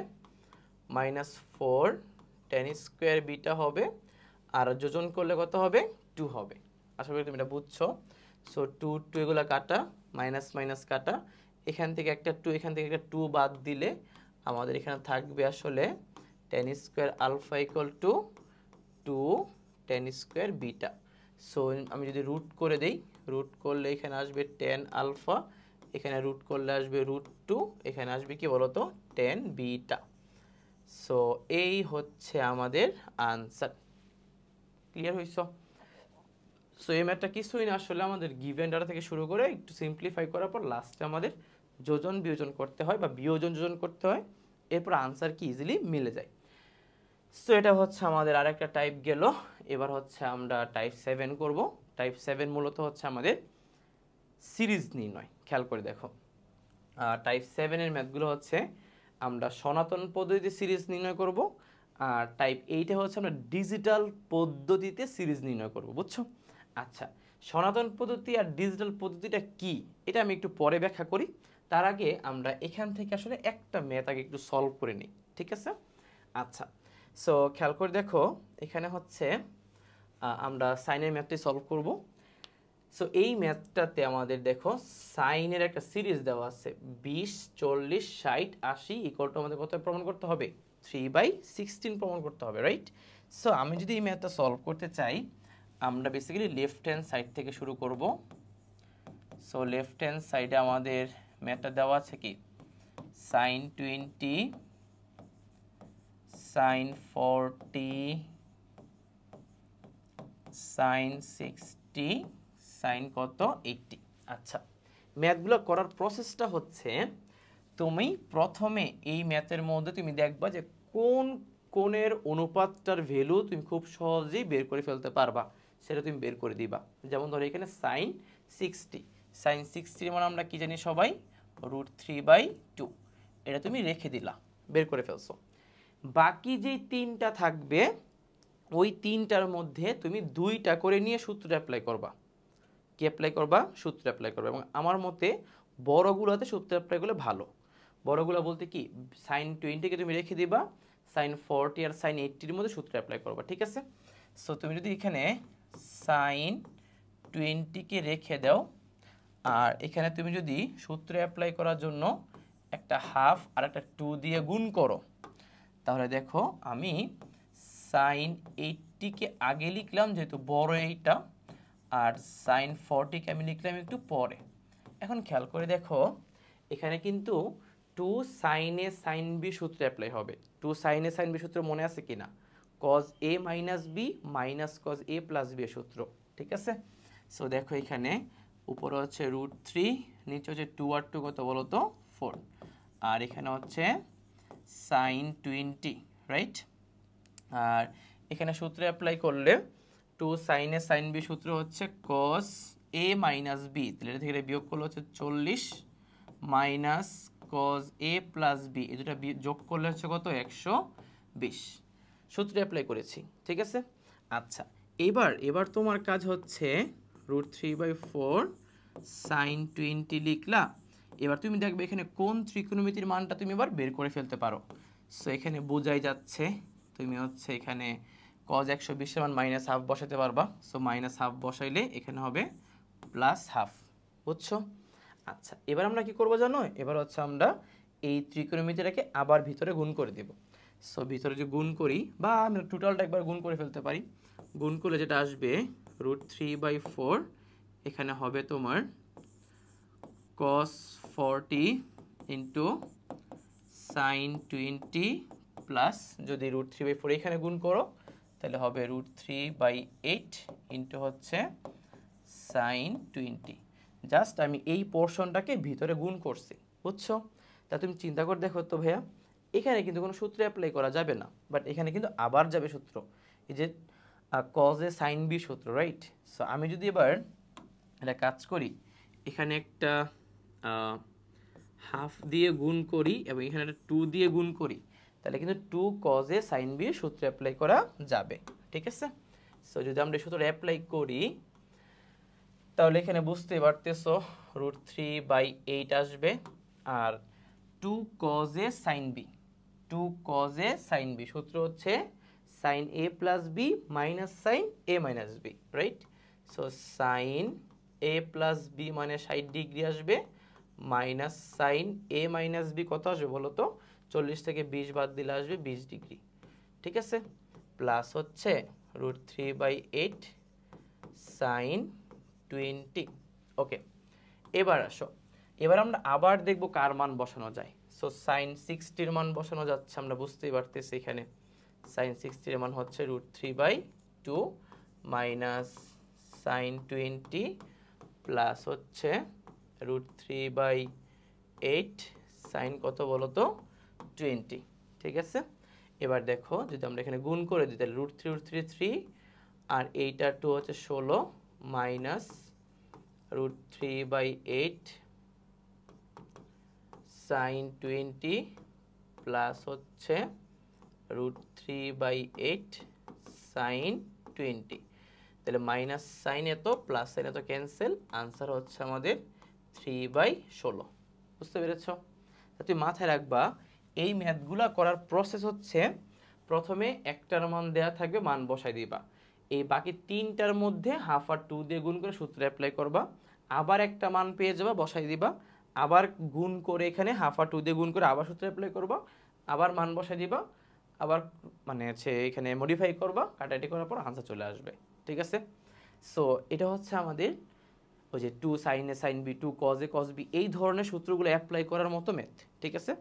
মাইনাস 4 টেন স্কোয়ার বিটা হবে, আর যোজন করলে কত হবে, 2 হবে। আশা করি তুমি এটা বুঝছো। সো 2 2 এগুলো কাটা, মাইনাস মাইনাস কাটা, এখান থেকে একটা 2 এখান থেকে একটা 2 বাদ দিলে আমাদের এখানে থাকবে আসলে tan square alpha equal to 2 tan square beta. So আমি যদি রুট করে দেই, রুট করলে এখানে আসবে 10 আলফা, এখানে রুট করলে আসবে রুট 2, এখানে আসবে কি বলতো, 10 বিটা। সো এই হচ্ছে আমাদের আনসার। ক্লিয়ার হইছ? সো এই ম্যাথটা কিছুই না, আসলে আমাদের গিভেন ডাটা থেকে শুরু করে একটু সিম্পলিফাই করার পর লাস্টে আমাদের যোজন বিয়োজন করতে হয় বা বিয়োজন যোজন করতে হয়, এরপর আনসার কি ইজিলি মিলে যায়। সো এটা হচ্ছে আমাদের আরেকটা টাইপ গেল। এবার হচ্ছে আমরা টাইপ 7 করব। টাইপ 7 মূলত হচ্ছে আমাদের সিরিজ নির্ণয়। খেয়াল করে দেখো, টাইপ 7 এর ম্যাথগুলো হচ্ছে আমরা সনাতন পদ্ধতিতে সিরিজ নির্ণয় করব, আর টাইপ 8 হচ্ছে আমরা ডিজিটাল পদ্ধতিতে সিরিজ নির্ণয় করব। বুঝছো? আচ্ছা, সনাতন পদ্ধতি আর ডিজিটাল পদ্ধতিটা কি এটা আমি একটু পরে ব্যাখ্যা করি। তার আগে আমরা এখান থেকে আসলে একটা ম্যাথ আগে একটু সলভ করে নিই, ঠিক আছে? আচ্ছা, সো খেয়াল করে দেখো এখানে হচ্ছে আমরা সাইনের ম্যাথটি সলভ করব। সো এই ম্যাথটাতে আমাদের দেখো সাইনের একটা সিরিজ দেওয়া আছে 20 40 60 80 ইকুয়াল টু আমাদের কত প্রমাণ করতে হবে, 3/16 প্রমাণ করতে হবে, রাইট? সো আমি যদি এই ম্যাথটা সলভ করতে চাই, আমরা বেসিক্যালি লেফট হ্যান্ড সাইড থেকে শুরু করব। সো লেফট হ্যান্ড সাইডে আমাদের ম্যাথটা দেওয়া আছে কি, sin 20 sin 40 sin 60 sin কত 80। আচ্ছা, ম্যাথগুলো করার প্রসেসটা হচ্ছে, তুমি প্রথমে এই ম্যাথের মধ্যে তুমি দেখবা যে কোন কোণের অনুপাতটার ভ্যালু তুমি খুব সহজেই বের করে ফেলতে পারবা, সেটা তুমি বের করে দিবা। যেমন ধরো এখানে sin 60, sin 60 মানে আমরা কি জানি সবাই, √3/2। এটা তুমি রেখে দিলা, বের করে ফেলছো। বাকি যেই তিনটা থাকবে, ওই তিনটার মধ্যে তুমি দুইটা করে নিয়ে সূত্র অ্যাপ্লাই করবা। কি অ্যাপ্লাই করবা? সূত্র অ্যাপ্লাই করবা। এবং আমার মতে বড়গুলোতে সূত্র অ্যাপ্লাই করলে ভালো। বড়গুলো বলতে কি, sin 20 কে তুমি রেখে দিবা, sin 40 আর sin 80 মধ্যে সূত্র অ্যাপ্লাই করবা, ঠিক আছে? সো তুমি যদি এখানে sin 20 কে রেখে দাও, আর এখানে তুমি যদি সূত্র অ্যাপ্লাই করার জন্য একটা হাফ আর একটা 2 দিয়ে গুণ করো, তাহলে দেখো আমি sin 80 কে আগে লিখলাম যেহেতু বড় এইটা, আর sin 40 কে আমি লিখলাম একটু পরে। এখন খেয়াল করে দেখো, এখানে কিন্তু 2 sin a sin b সূত্র অ্যাপ্লাই হবে। 2 sin a sin b সূত্র মনে আছে কিনা? cos a minus b minus cos a plus b এর সূত্র, ঠিক আছে? সো দেখো এখানে উপরে হচ্ছে √3, নিচে হচ্ছে 2 আর 2 কত বলো তো 4, আর এখানে হচ্ছে sin 20, রাইট? আর এখানে সূত্র অ্যাপ্লাই করলে 2 sin a sin b সূত্র হচ্ছে cos a minus b, তাহলে এটা থেকে বিয়োগ করলে হচ্ছে 40 minus cos a plus b, এই দুটো যোগ করলে হচ্ছে কত 120। সূত্র অ্যাপ্লাই করেছি, ঠিক আছে? আচ্ছা, এবার তোমার কাজ হচ্ছে √3/4 sin 20 লিখলা। এবার তুমি দেখবে এখানে কোন ত্রিকোণমিতির মানটা তুমি এবার বের করে ফেলতে পারো। সো এখানে বোঝাই যাচ্ছে, তুমি হচ্ছে এখানে cos 120 এর মান -1/2 বসাতে পারবা। সো -1/2 বসাইলে এখানে হবে +1/2, বুঝছো? আচ্ছা, এবার আমরা কি করব জানো? এবার হচ্ছে আমরা এই ত্রিকোণমিতিটাকে আবার ভিতরে গুণ করে দেব। সো ভিতরে যে গুণ করি, বা আমরা টোটালটা একবার গুণ করে ফেলতে পারি। গুণ করলে যেটা আসবে √3/4, এখানে হবে তোমার cos 40 ইন্টু sin 20 প্লাস, যদি √3/4 এখানে গুণ করো তাহলে হবে √3/8 ইন্টু হচ্ছে sin 20। জাস্ট আমি এই পোর্শনটাকে ভিতরে গুণ করছি, বুঝছো? তা তুমি চিন্তা করে দেখো তো ভাইয়া, এখানে কিন্তু কোনো সূত্র অ্যাপ্লাই করা যাবে না, বাট এখানে কিন্তু আবার যাবে সূত্র, এই যে cos a sin b সূত্র, রাইট? সো আমি যদি এবার এটা কাজ করি, এখানে একটা হাফ দিয়ে গুণ করি এবং এখানে একটা 2 দিয়ে গুণ করি, তাহলে কিন্তু 2 cos a sin b সূত্র অ্যাপ্লাই করা যাবে, ঠিক আছে? সো যদি আমরা এই সূত্র অ্যাপ্লাই করি, তাহলে এখানে বুঝতে পারতেছো √3/8 আসবে, আর 2 cos a sin b, 2 cos a sin b সূত্র হচ্ছে sin a plus b minus sin a minus b, right? So sin a plus b মানে 60 ডিগ্রি আসবে, minus sin a minus b কত আসবে বলো তো? 40 থেকে 20 বাদ দিলে আসবে 20 ডিগ্রি, ঠিক আছে? প্লাস হচ্ছে √3/8 sin 20। ওকে, এবার আসো, এবার আমরা আবার দেখব কার মান বসানো যায়। সো sin 60 এর মান বসানো যাচ্ছে, আমরা বুঝতেই পারতেছি এখানে sin 60 এর মান হচ্ছে √3/2 মাইনাস sin 20 প্লাস হচ্ছে √3/8 sin কত বলো তো 20, ঠিক আছে? এবার দেখো যদি আমরা এখানে গুণ করে দিই, তাহলে √3 আর 8 আর 2 হচ্ছে 16 মাইনাস √3/8 sin 20 প্লাস হচ্ছে √3/8 sin 20, তাহলে মাইনাস সাইন এত প্লাস সাইন এত ক্যান্সেল, আনসার হচ্ছে আমাদের 3/16। বুঝতে পেরেছো? তুমি মাথায় রাখবা এই ম্যাথগুলা করার প্রসেস হচ্ছে, প্রথমে একটার মান দেয়া থাকবে, মান বসাই দিবা, এই বাকি তিনটার মধ্যে হাফ আর 2 দিয়ে গুণ করে সূত্র অ্যাপ্লাই করবা, আবার একটা মান পেয়ে যাবা, বসাই দিবা, আবার গুণ করে এখানে হাফ আর 2 দিয়ে গুণ করে আবার সূত্র অ্যাপ্লাই করবা, আবার মান বসাই দিবা, আবার মানে হচ্ছে এখানে মডিফাই করবা, কাটাকাটি করার পর আনসার চলে আসবে। ঠিক আছে, সো এটা হচ্ছে আমাদের ওই যে 2 sin a sin b 2 cos a cos b এই ধরনের সূত্রগুলো অ্যাপ্লাই করার মতো ম্যাথ। ঠিক আছে,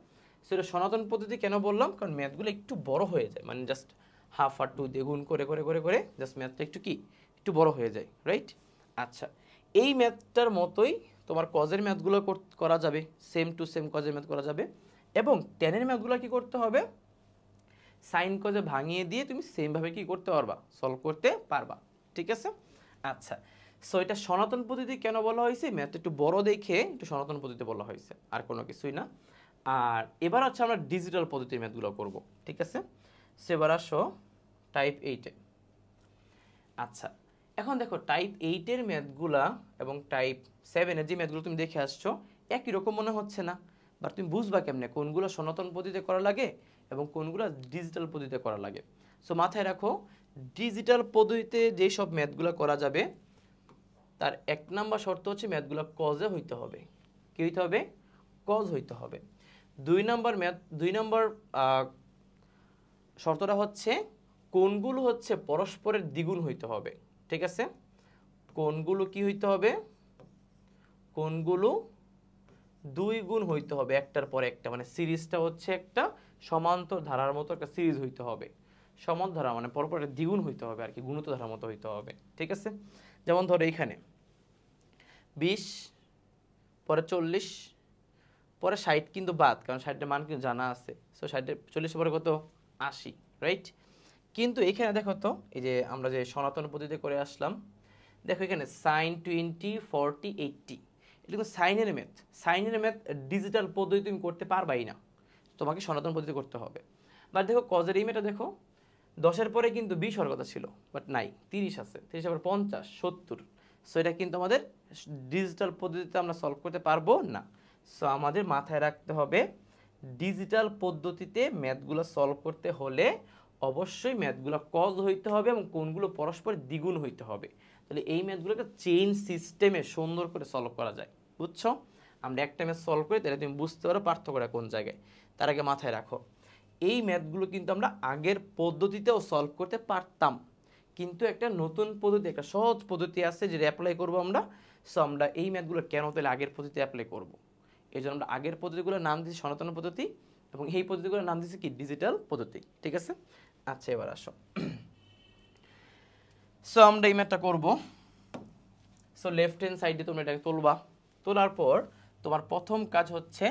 সো এটা সনাতন পদ্ধতি কেন বললাম, কারণ ম্যাথগুলো একটু বড় হয়ে যায়, মানে জাস্ট হাফ আর 2 দিয়ে গুণ করে করে করে করে জাস্ট ম্যাথটা একটু কি একটু বড় হয়ে যায়, রাইট? আচ্ছা, এই ম্যাথটার মতোই তোমার কজের ম্যাথগুলো করা যাবে, সেম টু সেম কজের ম্যাথ করা যাবে, এবং টেনের ম্যাথগুলো কি করতে হবে, সাইন কজে ভাঙিয়ে দিয়ে তুমি সেমভাবে কি করতে পারবা, সলভ করতে পারবা। ঠিক আছে, আচ্ছা, সো এটা সনাতন পদ্ধতি কেন বলা হয়েছে, ম্যাথ একটু বড় দেখে একটু সনাতন পদ্ধতি বলা হয়েছে, আর কোনো কিছুই না। আর এবার হচ্ছে আমরা ডিজিটাল পদ্ধতির ম্যাথগুলো করব। ঠিক আছে, সো এবার আসো টাইপ 8-এ। আচ্ছা, এখন দেখো টাইপ 8-এর ম্যাথগুলা এবং টাইপ 7-এর যে ম্যাথগুলো তুমি দেখে আসছো একই রকম মনে হচ্ছে না, বাট তুমি বুঝবা কেমনে কোনগুলো সনাতন পদ্ধতিতে করা লাগে এবং কোনগুলো ডিজিটাল পদ্ধতিতে করা লাগে। সো মাথায় রাখো, ডিজিটাল পদ্ধতিতে যেই সব ম্যাথগুলো করা যাবে তার 1 নাম্বার শর্ত হচ্ছে ম্যাথগুলো কজে হইতে হবে। কি হইতে হবে? কজ হইতে হবে। 2 নাম্বার শর্তটা হচ্ছে কোনগুলো হচ্ছে পরস্পরের দ্বিগুণ হইতে হবে। ঠিক আছে, কোনগুলো কি হইতে হবে, কোনগুলো 2 গুণ হইতে হবে একটার পর একটা, মানে সিরিজটা হচ্ছে একটা সমান্তর ধারার মতো একটা সিরিজ হইতে হবে। সমান ধারা মানে পরপর দ্বিগুণ হইতে হবে আর কি, গুণিত ধারার মতো হইতে হবে। ঠিক আছে, যেমন ধরো এইখানে 20 পরে 40 পরে 60 কিন্তু বাদ, কারণ 60-এর মান কিন্তু জানা আছে। সো 40 পরে কত? 80, রাইট? কিন্তু এখানে দেখো তো, এই যে আমরা যে সনাতন পদ্ধতিতে করে আসলাম, দেখো এখানে সাইন 20 40 80, এটা কিন্তু সাইনের ম্যাথ। সাইনের ম্যাথ ডিজিটাল পদ্ধতি তুমি করতে পারবাই না, তোমাকে সনাতন পদ্ধতি করতে হবে। বাট দেখো কজের এই ম্যাথটা দেখো, 10-এর পরে কিন্তু 20 হওয়ার কথা ছিল, বাট নাই, 30 আছে, 30 আবার 50 70। সো এটা কিন্তু আমাদের ডিজিটাল পদ্ধতিতে আমরা সলভ করতে পারবো না। সো আমাদের মাথায় রাখতে হবে, ডিজিটাল পদ্ধতিতে ম্যাথগুলো সলভ করতে হলে অবশ্যই ম্যাথগুলো কজ হইতে হবে এবং কোনগুলো পরস্পর দ্বিগুণ হইতে হবে। তাহলে এই ম্যাথগুলোকে চেইন সিস্টেমে সুন্দর করে সলভ করা যায়। বুঝছো? আমরা একটা ম্যাথ সলভ করি তাহলে তুমি বুঝতে পারো পার্থক্যটা কোন জায়গায়। তার আগে মাথায় রাখো, এই ম্যাথগুলো কিন্তু আমরা আগের পদ্ধতিতেও সলভ করতে পারতাম, কিন্তু একটা নতুন পদ্ধতি, একটা সহজ পদ্ধতি আছে যেটা অ্যাপ্লাই করবো আমরা। সো আমরা এই ম্যাথগুলো কেন তাহলে আগের পদ্ধতি অ্যাপ্লাই করব, এই জন্য আমরা আগের পদ্ধতিগুলোর নাম দিচ্ছি সনাতন পদ্ধতি এবং এই পদ্ধতিগুলোর নাম দিচ্ছি কি ডিজিটাল পদ্ধতি। ঠিক আছে, আচ্ছা এবার আসো, সো আমরা এই ম্যাথটা করবো। সো লেফট হ্যান্ড সাইডে তোমরা এটাকে তুলবা, তোলার পর তোমার প্রথম কাজ হচ্ছে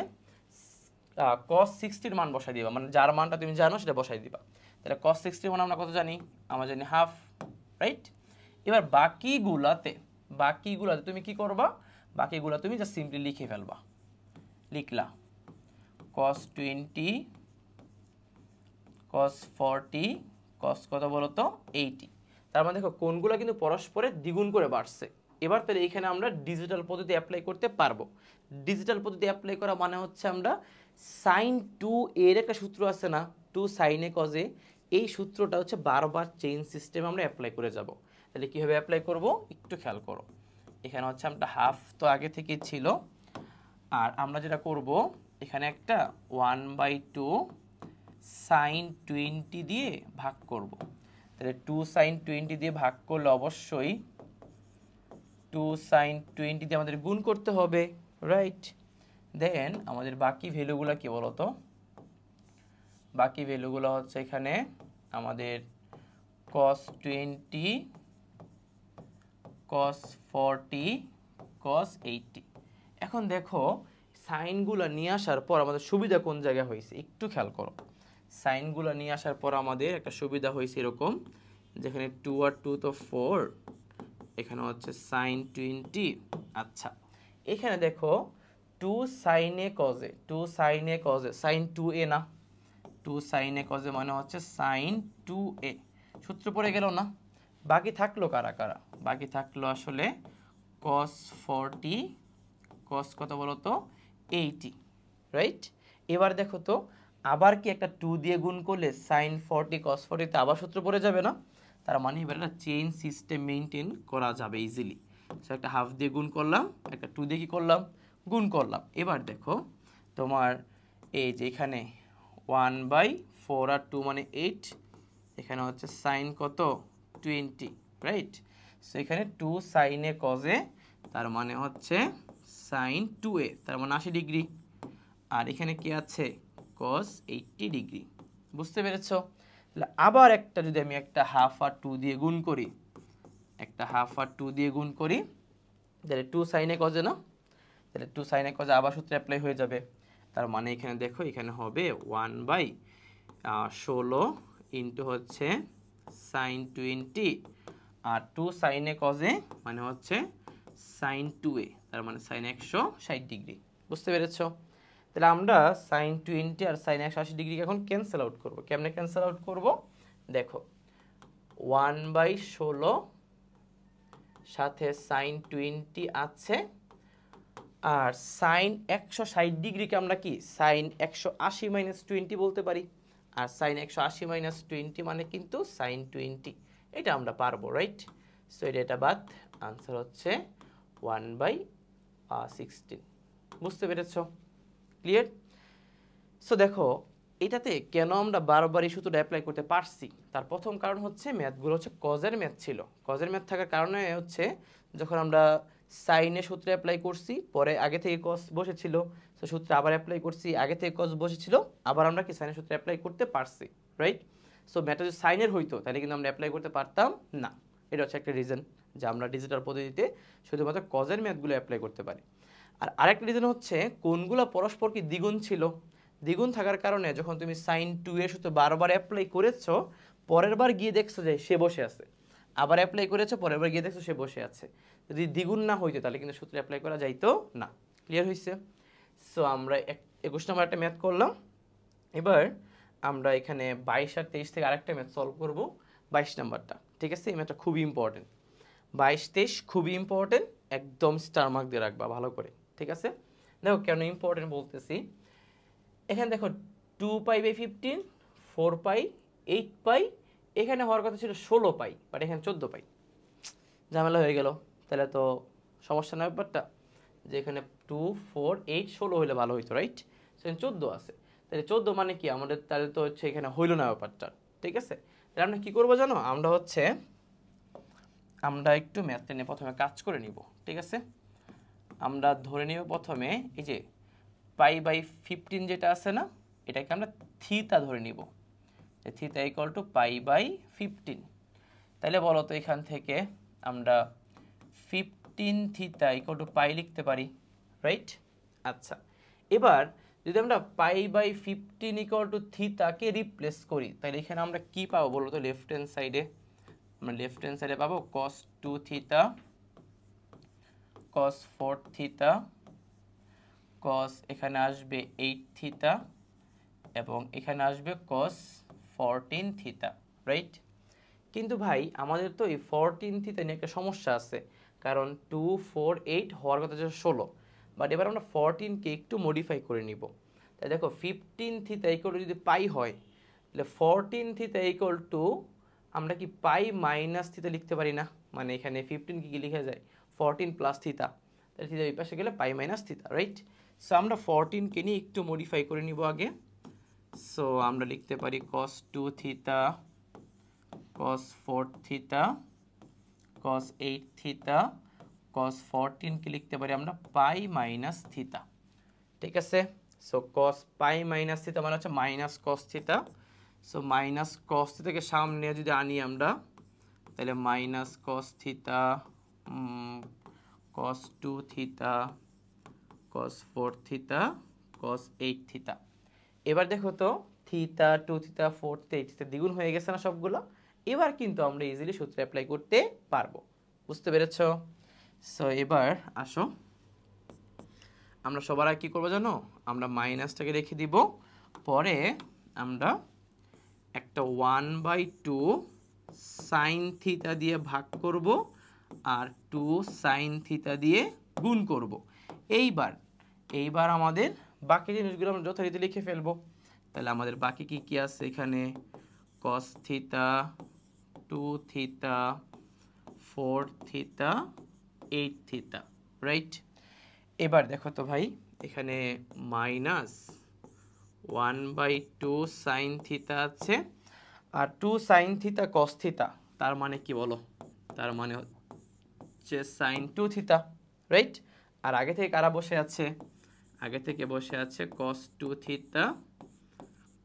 cos 60-র মান বসাই দিবা, মানে যার মানটা তুমি জানো সেটা বসাই দিবা। তাহলে cos 60-র মান আমরা কত জানি? আমরা জানি হাফ, রাইট? এবার বাকিগুলাতে তুমি কি করবা, বাকিগুলা তুমি জাস্ট সিম্পলি লিখে ফেলবা। লিখলা cos 20 cos 40 cos কত বলো তো 80। তার মানে দেখো কোনগুলো কিন্তু পরস্পরের দ্বিগুণ করে বাড়ছে। এবার তাহলে এখানে আমরা ডিজিটাল পদ্ধতি অ্যাপ্লাই করতে পারবো। ডিজিটাল পদ্ধতি অ্যাপ্লাই করা মানে হচ্ছে আমরা sin 2 এর একটা সূত্র আছে না, 2 sin a cos a, এই সূত্রটা হচ্ছে বারবার চেইন সিস্টেমে আমরা অ্যাপ্লাই করে যাব। তাহলে কীভাবে অ্যাপ্লাই করব একটু খেয়াল করো। এখানে হচ্ছে আমরা হাফ তো আগে থেকেই ছিল, আর আমরা যেটা করব এখানে একটা 1/2 sin 20 দিয়ে ভাগ করব। তাহলে 2 sin 20 দিয়ে ভাগ করলে অবশ্যই 2 sin 20 দিয়ে আমাদের গুণ করতে হবে, রাইট? দেন আমাদের বাকি ভ্যালুগুলো কি বলতো, বাকি ভ্যালুগুলো হচ্ছে এখানে আমাদের cos 20 cos 40 cos 80। এখন দেখো সাইনগুলো নিয়ে আসার পর আমাদের সুবিধা কোন জায়গায় হয়েছে একটু খেয়াল করো। সাইনগুলো নিয়ে আসার পর আমাদের একটা সুবিধা হয়েছে এরকম, যেখানে 2 আর 2 তো 4, এখানে হচ্ছে sin 20। আচ্ছা, এখানে দেখো 2 sin a cos a, 2 sin a cos a, sin 2a না, 2 sin a cos a মানে হচ্ছে sin 2a, সূত্র পড়ে গেল না? বাকি থাকলো কারা কারা? বাকি থাকলো আসলে cos 40 cos কত বলো তো 80, রাইট? এবার দেখো তো আবার কি একটা 2 দিয়ে গুণ করলে sin 40 cos 40 তে আবার সূত্র পড়ে যাবে না? তার মানে এবার একটা চেইন সিস্টেম মেইনটেইন করা যাবে ইজিলি। সো একটা হাফ দিয়ে গুণ করলাম, একটা 2 দিয়ে কি করলাম গুণ করলাম। এবার দেখো তোমার এই যে এখানে 1/4 4 আর 2 মানে 8, এখানে হচ্ছে সাইন কত 20, রাইট? সো এখানে 2 সাইনে কজে, তার মানে হচ্ছে সাইন 2a, তার মানে 80 ডিগ্রি। আর এখানে কি আছে কস 80 ডিগ্রি। বুঝতে পেরেছো? তাহলে আবার একটা যদি আমি একটা হাফ আর 2 দিয়ে গুণ করি, একটা হাফ আর 2 দিয়ে গুণ করি, তাহলে 2 সাইনে কজে না, তাহলে 2 সাইনে কজে আবার সূত্র অ্যাপ্লাই হয়ে যাবে। তার মানে এখানে দেখো এখানে হবে 1/16 ইন্টু হচ্ছে সাইন 20 আর 2 সাইনে কজে মানে হচ্ছে সাইন 2a, তার মানে সাইন 160 ডিগ্রি। বুঝতে পেরেছো? তাহলে আমরা সাইন 20 আর সাইন 180 ডিগ্রিকে এখন ক্যান্সেল আউট করবো। কেমনে ক্যান্সেল আউট করবো দেখো, 1/16 সাথে সাইন 20 আছে, আর সাইন 160 ডিগ্রিকে আমরা কি সাইন 180 মাইনাস 20 বলতে পারি। আর সাইন 180 মাইনাস 20 মানে কিন্তু সাইন 20, এটা আমরা পারবো, রাইট? সো এটা বাদ, আনসার হচ্ছে 1/16। বুঝতে পেরেছো? ক্লিয়ার? সো দেখো এটাতে কেন আমরা বারবার এই সূত্রটা অ্যাপ্লাই করতে পারছি, তার প্রথম কারণ হচ্ছে ম্যাথগুলো হচ্ছে কজের ম্যাথ ছিল। কজের ম্যাথ থাকার কারণে হচ্ছে যখন আমরা সাইনের সূত্রে অ্যাপ্লাই করছি, পরে আগে থেকে কস বসেছিল, সো সূত্রে আবার অ্যাপ্লাই করছি, আগে থেকে কস বসেছিল, আবার আমরা কি সাইনের সূত্রে অ্যাপ্লাই করতে পারছি, রাইট? সো ম্যাথটা যদি সাইনের হইতো তাহলে কিন্তু আমরা অ্যাপ্লাই করতে পারতাম না। এটা হচ্ছে একটা রিজন যে আমরা ডিজিটাল পদ্ধতিতে শুধুমাত্র কজের ম্যাথগুলো অ্যাপ্লাই করতে পারি। আর আরেকটা রিজন হচ্ছে কোনগুলো পরস্পর কি দ্বিগুণ ছিল। দ্বিগুণ থাকার কারণে যখন তুমি সাইন 2 এর সূত্র বারবার অ্যাপ্লাই করেছো, পরের বার গিয়ে দেখছো যে সে বসে আছে, আবার অ্যাপ্লাই করেছো, পরের বার গিয়ে দেখছো সে বসে আছে। যদি দ্বিগুণ না হইতো তাহলে কিন্তু সূত্র অ্যাপ্লাই করা যাইতো না। ক্লিয়ার হয়েছে? সো আমরা 21 নম্বর একটা ম্যাথ করলাম। এবার আমরা এখানে 22 আর 23 থেকে আরেকটা ম্যাথ সলভ করব, 22 নাম্বারটা। ঠিক আছে? এই ম্যাথটা খুবই ইম্পর্টেন্ট। 22 23 খুবই ইম্পর্টেন্ট, একদম স্টার মার্ক দিয়ে রাখবা ভালো করে। ঠিক আছে? দেখো কেন ইম্পর্টেন্ট বলতেছি। এখানে দেখো 2π/15, 4π, 8π, এখানে হওয়ার কথা ছিল 16π, বাট এখানে 14π। ঝামেলা হয়ে গেল। তাহলে তো সমস্যা না ব্যাপারটা, যে এখানে 2 4 8 16 হইলে ভালো হইতো, রাইট? সেখানে 14 আছে, তাহলে 14 মানে কি আমাদের, তাহলে তো হচ্ছে এখানে হইল না ব্যাপারটা। ঠিক আছে? তাহলে আমরা কি করবো জানো, আমরা একটু ম্যাথটা নিয়ে প্রথমে কাজ করে নিব। ঠিক আছে? আমরা ধরে নিব প্রথমে এই যে π/15 যেটা আছে না, এটাকে আমরা থিতা ধরে নিব, যে থিতা ইকুয়াল টু π/15। তাহলে বলো তো এখান থেকে আমরা 15 থিতা ইকুয়াল টু পাই লিখতে পারি, রাইট? আচ্ছা, এবার যদি আমরা π/15 ইকুয়াল টু থিতাকে রিপ্লেস করি, তাহলে এখানে আমরা কি পাবো বলো তো? লেফট হ্যান্ড সাইডে আমরা পাবো cos 2 থিতা, cos 4 থিতা, cos এখানে আসবে 8 থিতা, এবং এখানে আসবে cos 14 থিতা, রাইট? কিন্তু ভাই আমাদের তো এই 14 থিতা নিয়ে একটা সমস্যা আছে, কারণ 2 4 8 হওয়ার কথা ছিল 16, বাট এবার আমরা 14কে একটু মডিফাই করে নিব। তাই দেখো 15 থিতা ইকুয়াল টু যদি পাই হয়, তাহলে 14 থিতা ইকুয়াল টু আমরা কি পাই মাইনাস থিতা লিখতে পারি না? মানে এখানে 15 কি লিখা যায় 14 প্লাস থিতা, তাহলে থিতা এই পাশে গেলে পাই মাইনাস থিতা, রাইট? সো আমরা 14কে নিয়ে একটু মডিফাই করে নিব আগে। সো আমরা লিখতে পারি cos 2 থিতা, cos 4 থিতা, cos 8 থিতা, cos 14 কে লিখতে পারি আমরা পাই মাইনাস থিতা। ঠিক আছে? সো cos পাই মাইনাস থিতা মানে হচ্ছে মাইনাস cos থিতা। সো মাইনাস cos থিতাকে সামনে যদি আনি আমরা, তাহলে মাইনাস cos থিতা, cos 2 থিতা, cos 4 থিতা, cos 8 থিতা। এবার দেখো তো থিতা 2 থিতা 4 থিতা 8 থিতা দ্বিগুণ হয়ে গেছে না সবগুলো? এবার কিন্তু আমরা ইজিলি সূত্র অ্যাপ্লাই করতে পারবো। বুঝতে পেরেছো? সো এবার আসো, আমরা সবার আগে কি করবো জানো, আমরা মাইনাসটাকে রেখে দিব, পরে আমরা একটা 1/2 সাইন থিতা দিয়ে ভাগ করব, আর 2 সাইন থিতা দিয়ে গুণ করব। এইবার আমাদের বাকি জিনিসগুলো আমরা যথারীতি লিখে ফেলবো। তাহলে আমাদের বাকি কি কি আছে এখানে, cos থিতা, 2 থিতা, 4 থিতা, 8 থিতা, রাইট? এবার দেখো তো ভাই, এখানে মাইনাস 1/2 সাইন থিতা আছে, আর 2 সাইন থিতা কস থিতা, তার মানে কি বলো? তার মানে হচ্ছে সাইন 2 থিতা, রাইট? আর আগে থেকে কারা বসে আছে? আগে থেকে বসে আছে কস 2 থিতা,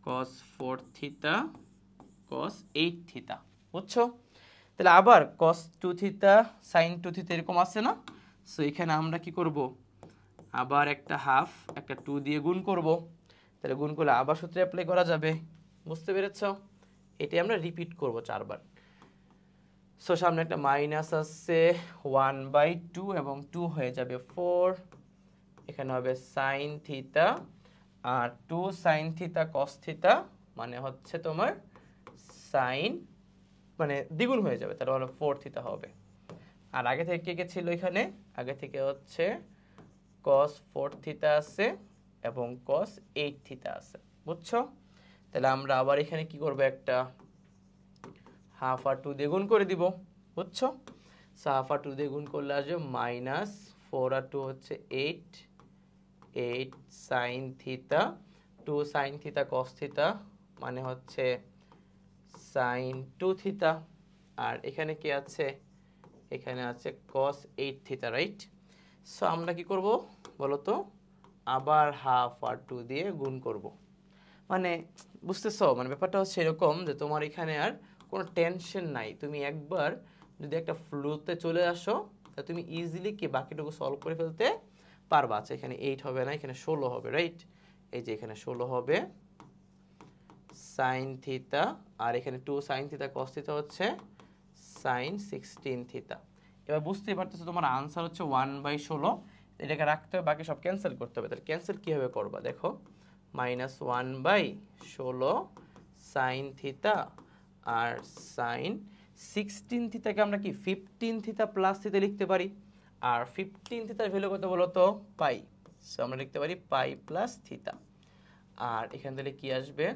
কস 4 থিতা, কস 8 থিতা, বুঝছো? তাহলে আবার কস 2 থিতা সাইন 2 থিতা এরকম আছে না? সো এখানে আমরা কি করব? আবার একটা হাফ একটা 2 দিয়ে গুণ করব। তাহলে গুণ করলে আবার সূত্র অ্যাপ্লাই করা যাবে। বুঝতে পেরেছো? এটাই আমরা রিপিট করব 4 বার। সো সামনে একটা মাইনাস আছে 1/2 এবং 2 হয়ে যাবে 4। এখানে হবে সাইন থিতা, আর 2 সাইন থিতা কস থিতা মানে হচ্ছে তোমার সাইন, মানে দ্বিগুণ হয়ে যাবে, তার মানে 4 থিতা হবে। আর আগে থেকে কে কে ছিল এখানে? আগে থেকে হচ্ছে cos 4 থিতা আছে এবং cos 8 থিতা আছে, বুঝছো? তাহলে আমরা আবার এখানে কি করব? একটা হাফ আর 2 দিয়ে গুণ করে দিব, বুঝছো? সো হাফ আর 2 দিয়ে গুণ করলে আসবে মাইনাস 4 আর 2 হচ্ছে 8 sine theta, 2 sine theta cos থিতা মানে হচ্ছে সাইন 2 থিতা। আর এখানে কি আছে? এখানে আছে cos 8 থিতা, রাইট? সো আমরা কি করব বলো তো? আবার হাফ আর 2 দিয়ে গুণ করব। মানে বুঝতেছো? মানে ব্যাপারটা হচ্ছে এরকম যে তোমার এখানে আর কোনো টেনশন নাই। তুমি একবার যদি একটা ফ্লোতে চলে আসো, তাহলে তুমি ইজিলি কি বাকিটুকু সলভ করে ফেলতে পারবা। আচ্ছা, এখানে 8 হবে না, এখানে 16 হবে, রাইট? এই যে এখানে 16 হবে সাইন থিতা, আর এখানে 2 সাইন থিতা cos থিতা হচ্ছে সাইন 16 থিতা। এবার বুঝতেই পারতেছো তোমার আনসার হচ্ছে 1/16। এটাকে রাখতে হবে, বাকি সব ক্যান্সেল করতে হবে। তাহলে ক্যান্সেল কীভাবে করবা দেখো? মাইনাস 1/16 সাইন থিতা আর সাইন 16 থিতাকে আমরা কি 15 থিতা প্লাস থিতা লিখতে পারি। আর 15 থিতার ভ্যালু কত বলো তো? পাই। সো আমরা লিখতে পারি পাই প্লাস থিতা। আর এখান থেকে কি আসবে?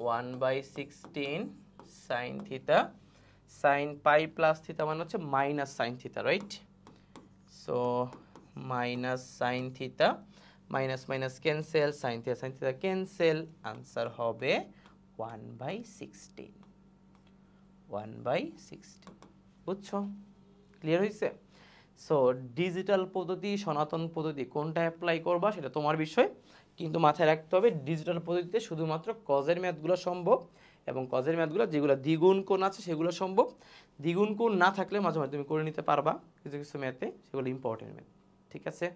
1/16 sine theta, sine pi plus theta মানে হচ্ছে minus sine theta, right? So minus sine theta, minus minus cancel, sine theta cancel, answer হবে 1/16। 1/16, বুঝছো? ক্লিয়ার হয়েছে? সো ডিজিটাল পদ্ধতি, সনাতন পদ্ধতি কোনটা অ্যাপ্লাই করবা সেটা তোমার বিষয়, কিন্তু মাথায় রাখতে হবে ডিজিটাল পদ্ধতিতে শুধুমাত্র কজের ম্যাথগুলো সম্ভব, এবং কজের ম্যাথগুলো যেগুলো দ্বিগুণ কোণ আছে সেগুলো সম্ভব। দ্বিগুণ কোণ না থাকলে মাঝে মাঝে তুমি করে নিতে পারবা কিছু কিছু ম্যাথে, সেগুলো ইম্পর্টেন্ট ম্যাথ, ঠিক আছে?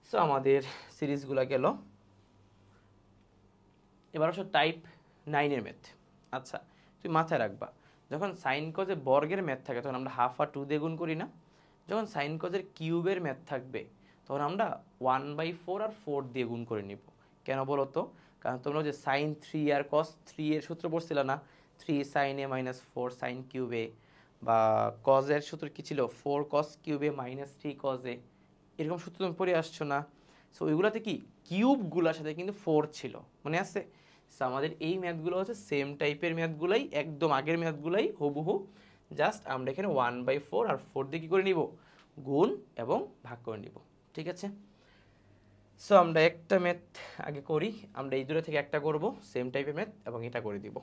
সো আমাদের সিরিজগুলো গেল। এবার আসো টাইপ 9-এর ম্যাথ। আচ্ছা, তুমি মাথায় রাখবা যখন সাইন কজে বর্গের ম্যাথ থাকে তখন আমরা হাফ আর 2 দিয়ে গুণ করি না? যখন সাইন কজের কিউবের ম্যাথ থাকবে তখন আমরা 1/4 আর 4 দিয়ে গুণ করে নিব। কেন বলো তো? কারণ তোমরা যে সাইন 3 আর কস 3 এর সূত্র পড়ছিল না, 3 সাইন এ মাইনাস 4 সাইন কিউবে, বা কজের সূত্র কি ছিল? 4 কস কিউবে মাইনাস 3 কজে, এরকম সূত্র তুমি পড়ে আসছো না? সো ওইগুলোতে কি কিউবগুলোর সাথে কিন্তু 4 ছিল, মনে আছে? সো আমাদের এই ম্যাথগুলো হচ্ছে সেম টাইপের ম্যাথগুলাই, একদম আগের ম্যাথগুলাই হুবহু, জাস্ট আমরা এখানে 1/4 আর 4 দিয়ে কী করে নিব? গুণ এবং ভাগ করে নিব, ঠিক আছে? সো আমরা একটা ম্যাথ আগে করি, আমরা এই দুটো থেকে একটা করব সেম টাইপের ম্যাথ এবং এটা করে দিব।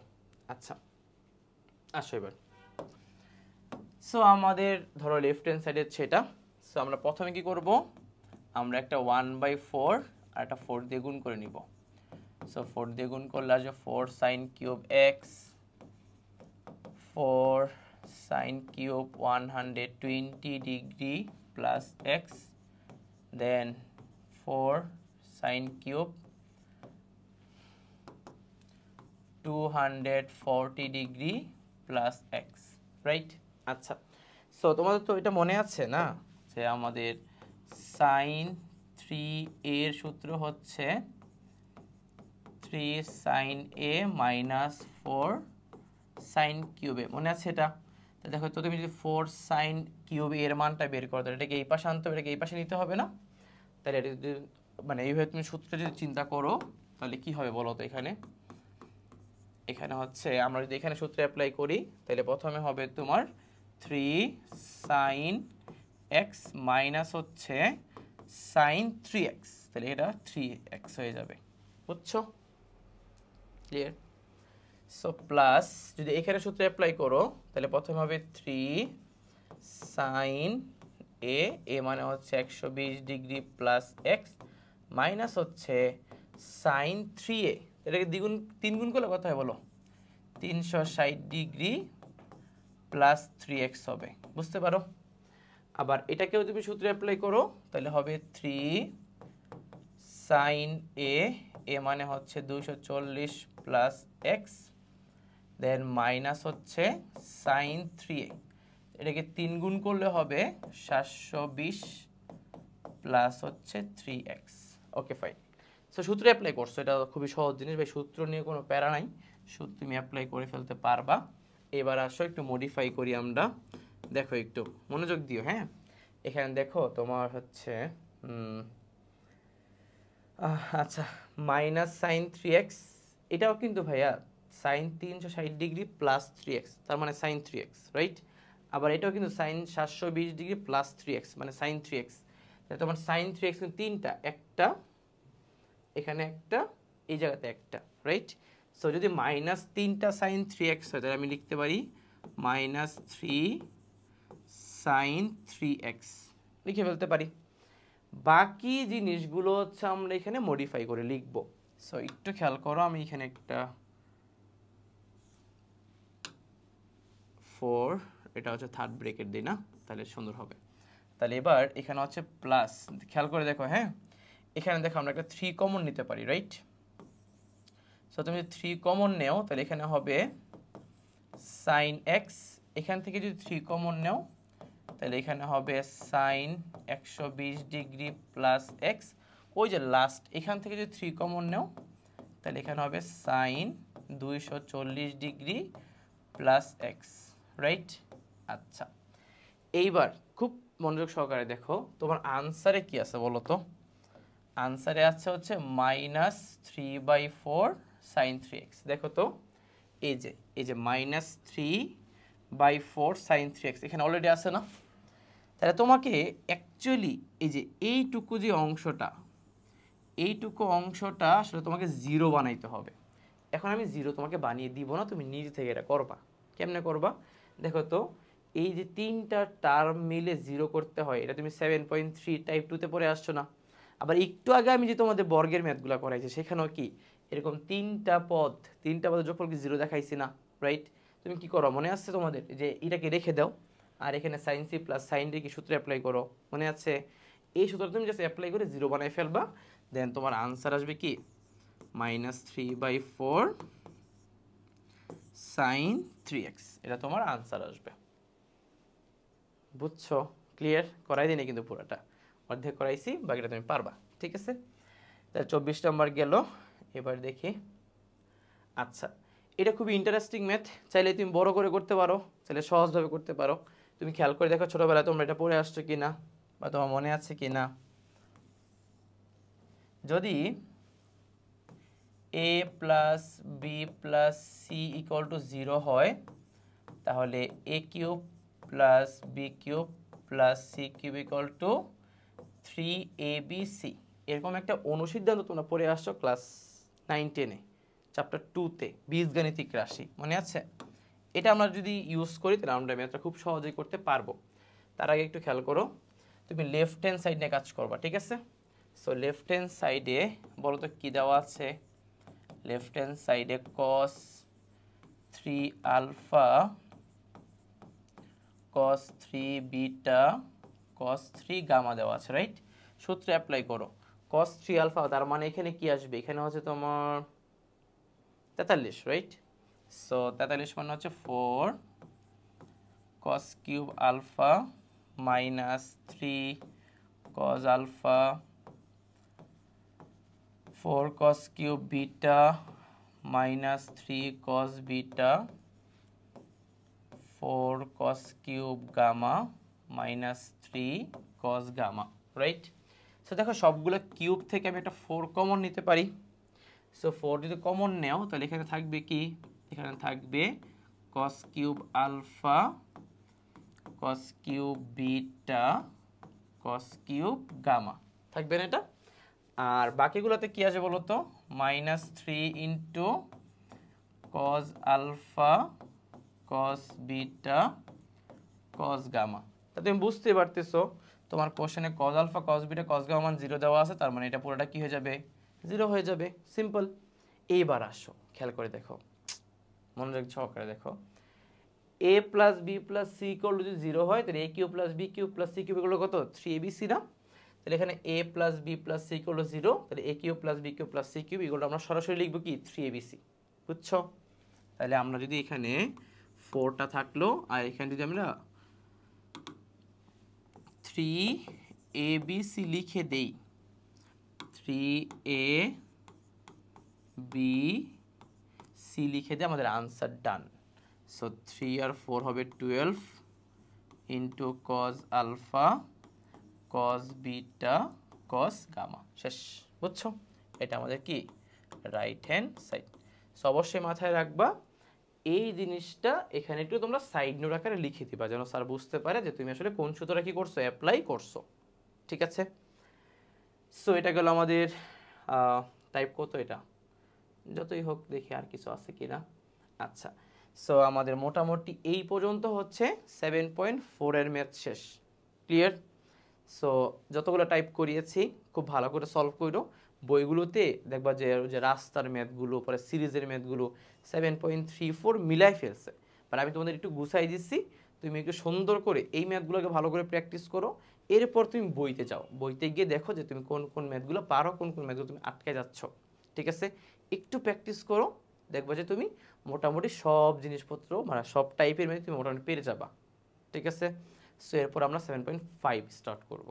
আচ্ছা আসো এবার। সো আমাদের ধরো লেফট হ্যান্ড সাইডে সেটা। সো আমরা প্রথমে কি করব? আমরা একটা 1/4 আর একটা 4 দিয়ে গুণ করে নিব। সো 4 দিয়ে গুণ করলে আসবে 4 sine cube X, 4 sine cube 120 degree plus X, then 4 sine cube 240 degree plus x, right? আচ্ছা, সো তোমাদের তো এটা মনে আছে না যে আমাদের সাইন 3 এর সূত্র হচ্ছে 3 সাইন এ মাইনাস 4 সাইন কিউবে, মনে আছে এটা? তো দেখো তো তুমি যদি 4 সাইন কিউব এর মানটা বের করো, তাহলে এটাকে এই পাশে আনতে হবে, এটাকে এই পাশে নিতে হবে না? তাহলে এটা যদি মানে এইভাবে তুমি সূত্রটা যদি চিন্তা করো তাহলে কি হবে বলো তো? এখানে এখানে হচ্ছে আমরা যদি এখানে সূত্র অ্যাপ্লাই করি তাহলে প্রথমে হবে তোমার 3 সাইন এক্স মাইনাস হচ্ছে সাইন 3x, তাহলে এটা 3x হয়ে যাবে, বুঝছো? ক্লিয়ার? সো প্লাস যদি এখানে সূত্র অ্যাপ্লাই করো তাহলে প্রথমে হবে 3 সাইন এ, এ মানে হচ্ছে 120 ডিগ্রি প্লাস এক্স, মাইনাস হচ্ছে সাইন 3a, এটাকে দ্বিগুণ 3 গুণ করলে কত হয় বলো? 360 ডিগ্রি প্লাস 3x হবে, বুঝতে পারো? আবার এটাকেও তুমি সূত্র অ্যাপ্লাই করো তাহলে হবে 3 সাইন এ, এ মানে হচ্ছে 240 প্লাস এক্স, দেন মাইনাস হচ্ছে সাইন 3a, এটাকে 3 গুণ করলে হবে 720 প্লাস হচ্ছে 3x। Okay fine. সো সূত্র অ্যাপ্লাই করছো, এটা খুবই সহজ জিনিস ভাই, সূত্র নিয়ে কোনো প্যারা নাই, সূত্র তুমি অ্যাপ্লাই করে ফেলতে পারবা। এবার আসো একটু মডিফাই করি আমরা, দেখো একটু মনোযোগ দিও। হ্যাঁ, এখানে দেখো তোমার হচ্ছে আচ্ছা মাইনাস সাইন 3x, এটাও কিন্তু ভাইয়া সাইন 360 ডিগ্রি প্লাস 3x, তার মানে সাইন 3x, রাইট? আবার এটাও কিন্তু সাইন 720 ডিগ্রি প্লাস 3x মানে সাইন 3x, তাহলে তোমার সাইন 3x কিন্তু তিনটা, একটা এখানে একটা, এই জায়গাতে একটা, রাইট? সো যদি মাইনাস 3টা সাইন 3x হয় তাহলে আমি লিখতে পারি মাইনাস 3 সাইন 3x, লিখে ফেলতে পারি। বাকি জিনিসগুলো হচ্ছে আমরা এখানে মডিফাই করে লিখব। সো একটু খেয়াল করো, আমি এখানে একটা 4, এটা হচ্ছে থার্ড ব্রেকেট দিই না, তাহলে সুন্দর হবে। তাহলে এবার এখানে হচ্ছে প্লাস, খেয়াল করে দেখো। হ্যাঁ, এখানে দেখো আমরা একটা 3 কমন নিতে পারি, রাইট? সো তুমি 3 কমন নেও তাহলে এখানে হবে সাইন এক্স, এখান থেকে যদি 3 কমন নেও তাহলে এখানে হবে সাইন 120 ডিগ্রি প্লাস এক্স, ওই যে লাস্ট এখান থেকে যদি 3 কমন নেও তাহলে এখানে হবে sine 240 degree plus x, right? আচ্ছা, এইবার খুব মনোযোগ সহকারে দেখো তোমার আনসারে কি আছে বলো তো। আনসারে আছে হচ্ছে মাইনাস 3/4 সাইন 3x। দেখো তো এই যে মাইনাস 3/4 সাইন 3x এখানে অলরেডি আছে না? তাহলে তোমাকে অ্যাকচুয়ালি এই যে এইটুকু যে অংশটা, এইটুকু অংশটা আসলে তোমাকে জিরো বানাইতে হবে। এখন আমি জিরো তোমাকে বানিয়ে দিব না, তুমি নিজে থেকে এটা করবা। কেমনে করবা দেখো তো, এই যে তিনটা টার্ম মিলে জিরো করতে হয়, এটা তুমি 7.3 টাইপ 2তে পড়ে আসছো না? আবার একটু আগে আমি যে তোমাদের বর্গের ম্যাথগুলো করাইছি সেখানেও কি এরকম তিনটা পদের যোগফলকে জিরো দেখাইছি না, রাইট? তুমি কি করো মনে আছে তোমাদের, যে এটাকে রেখে দাও আর এখানে sine C plus sine D কি সূত্র অ্যাপ্লাই করো, মনে আছে? এই সূত্র তুমি জাস্ট অ্যাপ্লাই করে জিরো বানাই ফেলবা, দেন তোমার আনসার আসবে কি মাইনাস 3/4 সাইন 3x, এটা তোমার আনসার আসবে। বুঝছো? ক্লিয়ার? করাই দিই কিন্তু পুরোটা অর্ধেক করাইছি, বাকিটা তুমি পারবা, ঠিক আছে? তাহলে 24 নম্বর গেল। এবার দেখি, আচ্ছা এটা খুবই ইন্টারেস্টিং ম্যাথ, চাইলে তুমি বড় করে করতে পারো, চাইলে সহজভাবে করতে পারো। তুমি খেয়াল করে দেখো ছোটবেলায় তোমরা এটা পড়ে আসছো কিনা বা তোমার মনে আছে কিনা। যদি a plus B plus C equal to 0 হয় তাহলে a cube plus B cube plus C cube equal to 3abc, এরকম একটা অনুসিদ্ধান্ত তোমরা পড়ে আসছো ক্লাস 9-10-এ চ্যাপ্টার 2-তে বীজগাণিতিক রাশি, মনে আছে? এটা আমরা যদি ইউজ করি তাহলে আমরা ম্যাথটা খুব সহজেই করতে পারবো। তার আগে একটু খেয়াল করো, তুমি লেফট হ্যান্ড সাইড নিয়ে কাজ করবা, ঠিক আছে? সো লেফট হ্যান্ড সাইডে বলো তো কি দেওয়া আছে। লেফট হ্যান্ড সাইডে cos 3 alpha, cos 3 beta, cos 3 gamma দেওয়া আছে, রাইট? সূত্রে অ্যাপ্লাই করো cos 3 আলফা, তার মানে এখানে কি আসবে, এখানে হচ্ছে তোমার 43, রাইট? সো 43 মানে হচ্ছে 4 cos cube alpha minus 3 cos alpha, 4 cos cube beta minus 3 cos beta, 4 cos cube gamma minus 3 cos gamma, right? So দেখো সবগুলো কিউব থেকে আমি একটা 4 কমন নিতে পারি। সো 4 যদি কমন নেও তাহলে এখানে থাকবে কি, এখানে থাকবে cos cube alpha, cos cube beta, cos cube gamma, থাকবে না এটা? আর বাকিগুলোতে কি আসবে বলো তো, -3 into cos alpha cos beta cos gamma. তা তুমি বুঝতে পারতেছো তোমার কোশ্চেনে cos alpha cos beta cos gamma মান 0 দেওয়া আছে, তার মানে এটা পুরোটা কি হয়ে যাবে, 0 হয়ে যাবে, সিম্পল। এইবার আসো খেয়াল করে দেখো, মনোযোগ সহকারে দেখো, a plus B plus C equal যদি 0 হয় তাহলে a cube plus B cube plus C cube equal কত, 3abc না? তাহলে এখানে a plus B plus C equal 0, তাহলে a cube plus B cube plus C cube equal আমরা সরাসরি লিখবো কি 3abc, বুঝছো? তাহলে আমরা যদি এখানে 4টা থাকলো আর এখানে যদি আমরা 3abc লিখে দেই, 3abc লিখে দিয়ে আমাদের আনসার ডান। সো 3 আর 4 হবে 12 into cos alpha cos beta cos gamma, শেষ, বুঝছো? এটা আমাদের কি রাইট হ্যান্ড সাইড। সো অবশ্যই মাথায় রাখবা এই জিনিসটা এখানে একটু তোমরা সাইড নোট আকারে লিখে দিবা, যেন স্যার বুঝতে পারে যে তুমি আসলে কোন সূত্রটা কি করছো, অ্যাপ্লাই করছো, ঠিক আছে? সো এটা গেল আমাদের টাইপ কত, এটা যতই হোক দেখি আর কিছু আছে কিনা। আচ্ছা, সো আমাদের মোটামুটি এই পর্যন্ত হচ্ছে 7.4 এর ম্যাথ শেষ, ক্লিয়ার? সো যতগুলো টাইপ করিয়েছি খুব ভালো করে সলভ করো, বইগুলোতে দেখবা যে রাস্তার ম্যাথগুলো পরে সিরিজের ম্যাথগুলো 7.34 মিলাই ফেলছে, বাট আমি তোমাদের একটু গুছাই দিচ্ছি, তুমি একটু সুন্দর করে এই ম্যাথগুলোকে ভালো করে প্র্যাকটিস করো, এরপর তুমি বইতে যাও, বইতে গিয়ে দেখো যে তুমি কোন কোন ম্যাথগুলো পারো, কোন কোন ম্যাথগুলো তুমি আটকে যাচ্ছ, ঠিক আছে? একটু প্র্যাকটিস করো, দেখবা যে তুমি মোটামুটি সব জিনিসপত্র মানে সব টাইপের ম্যাথ তুমি মোটামুটি পেরে যাবা, ঠিক আছে? সো এরপর আমরা 7.5 স্টার্ট করব।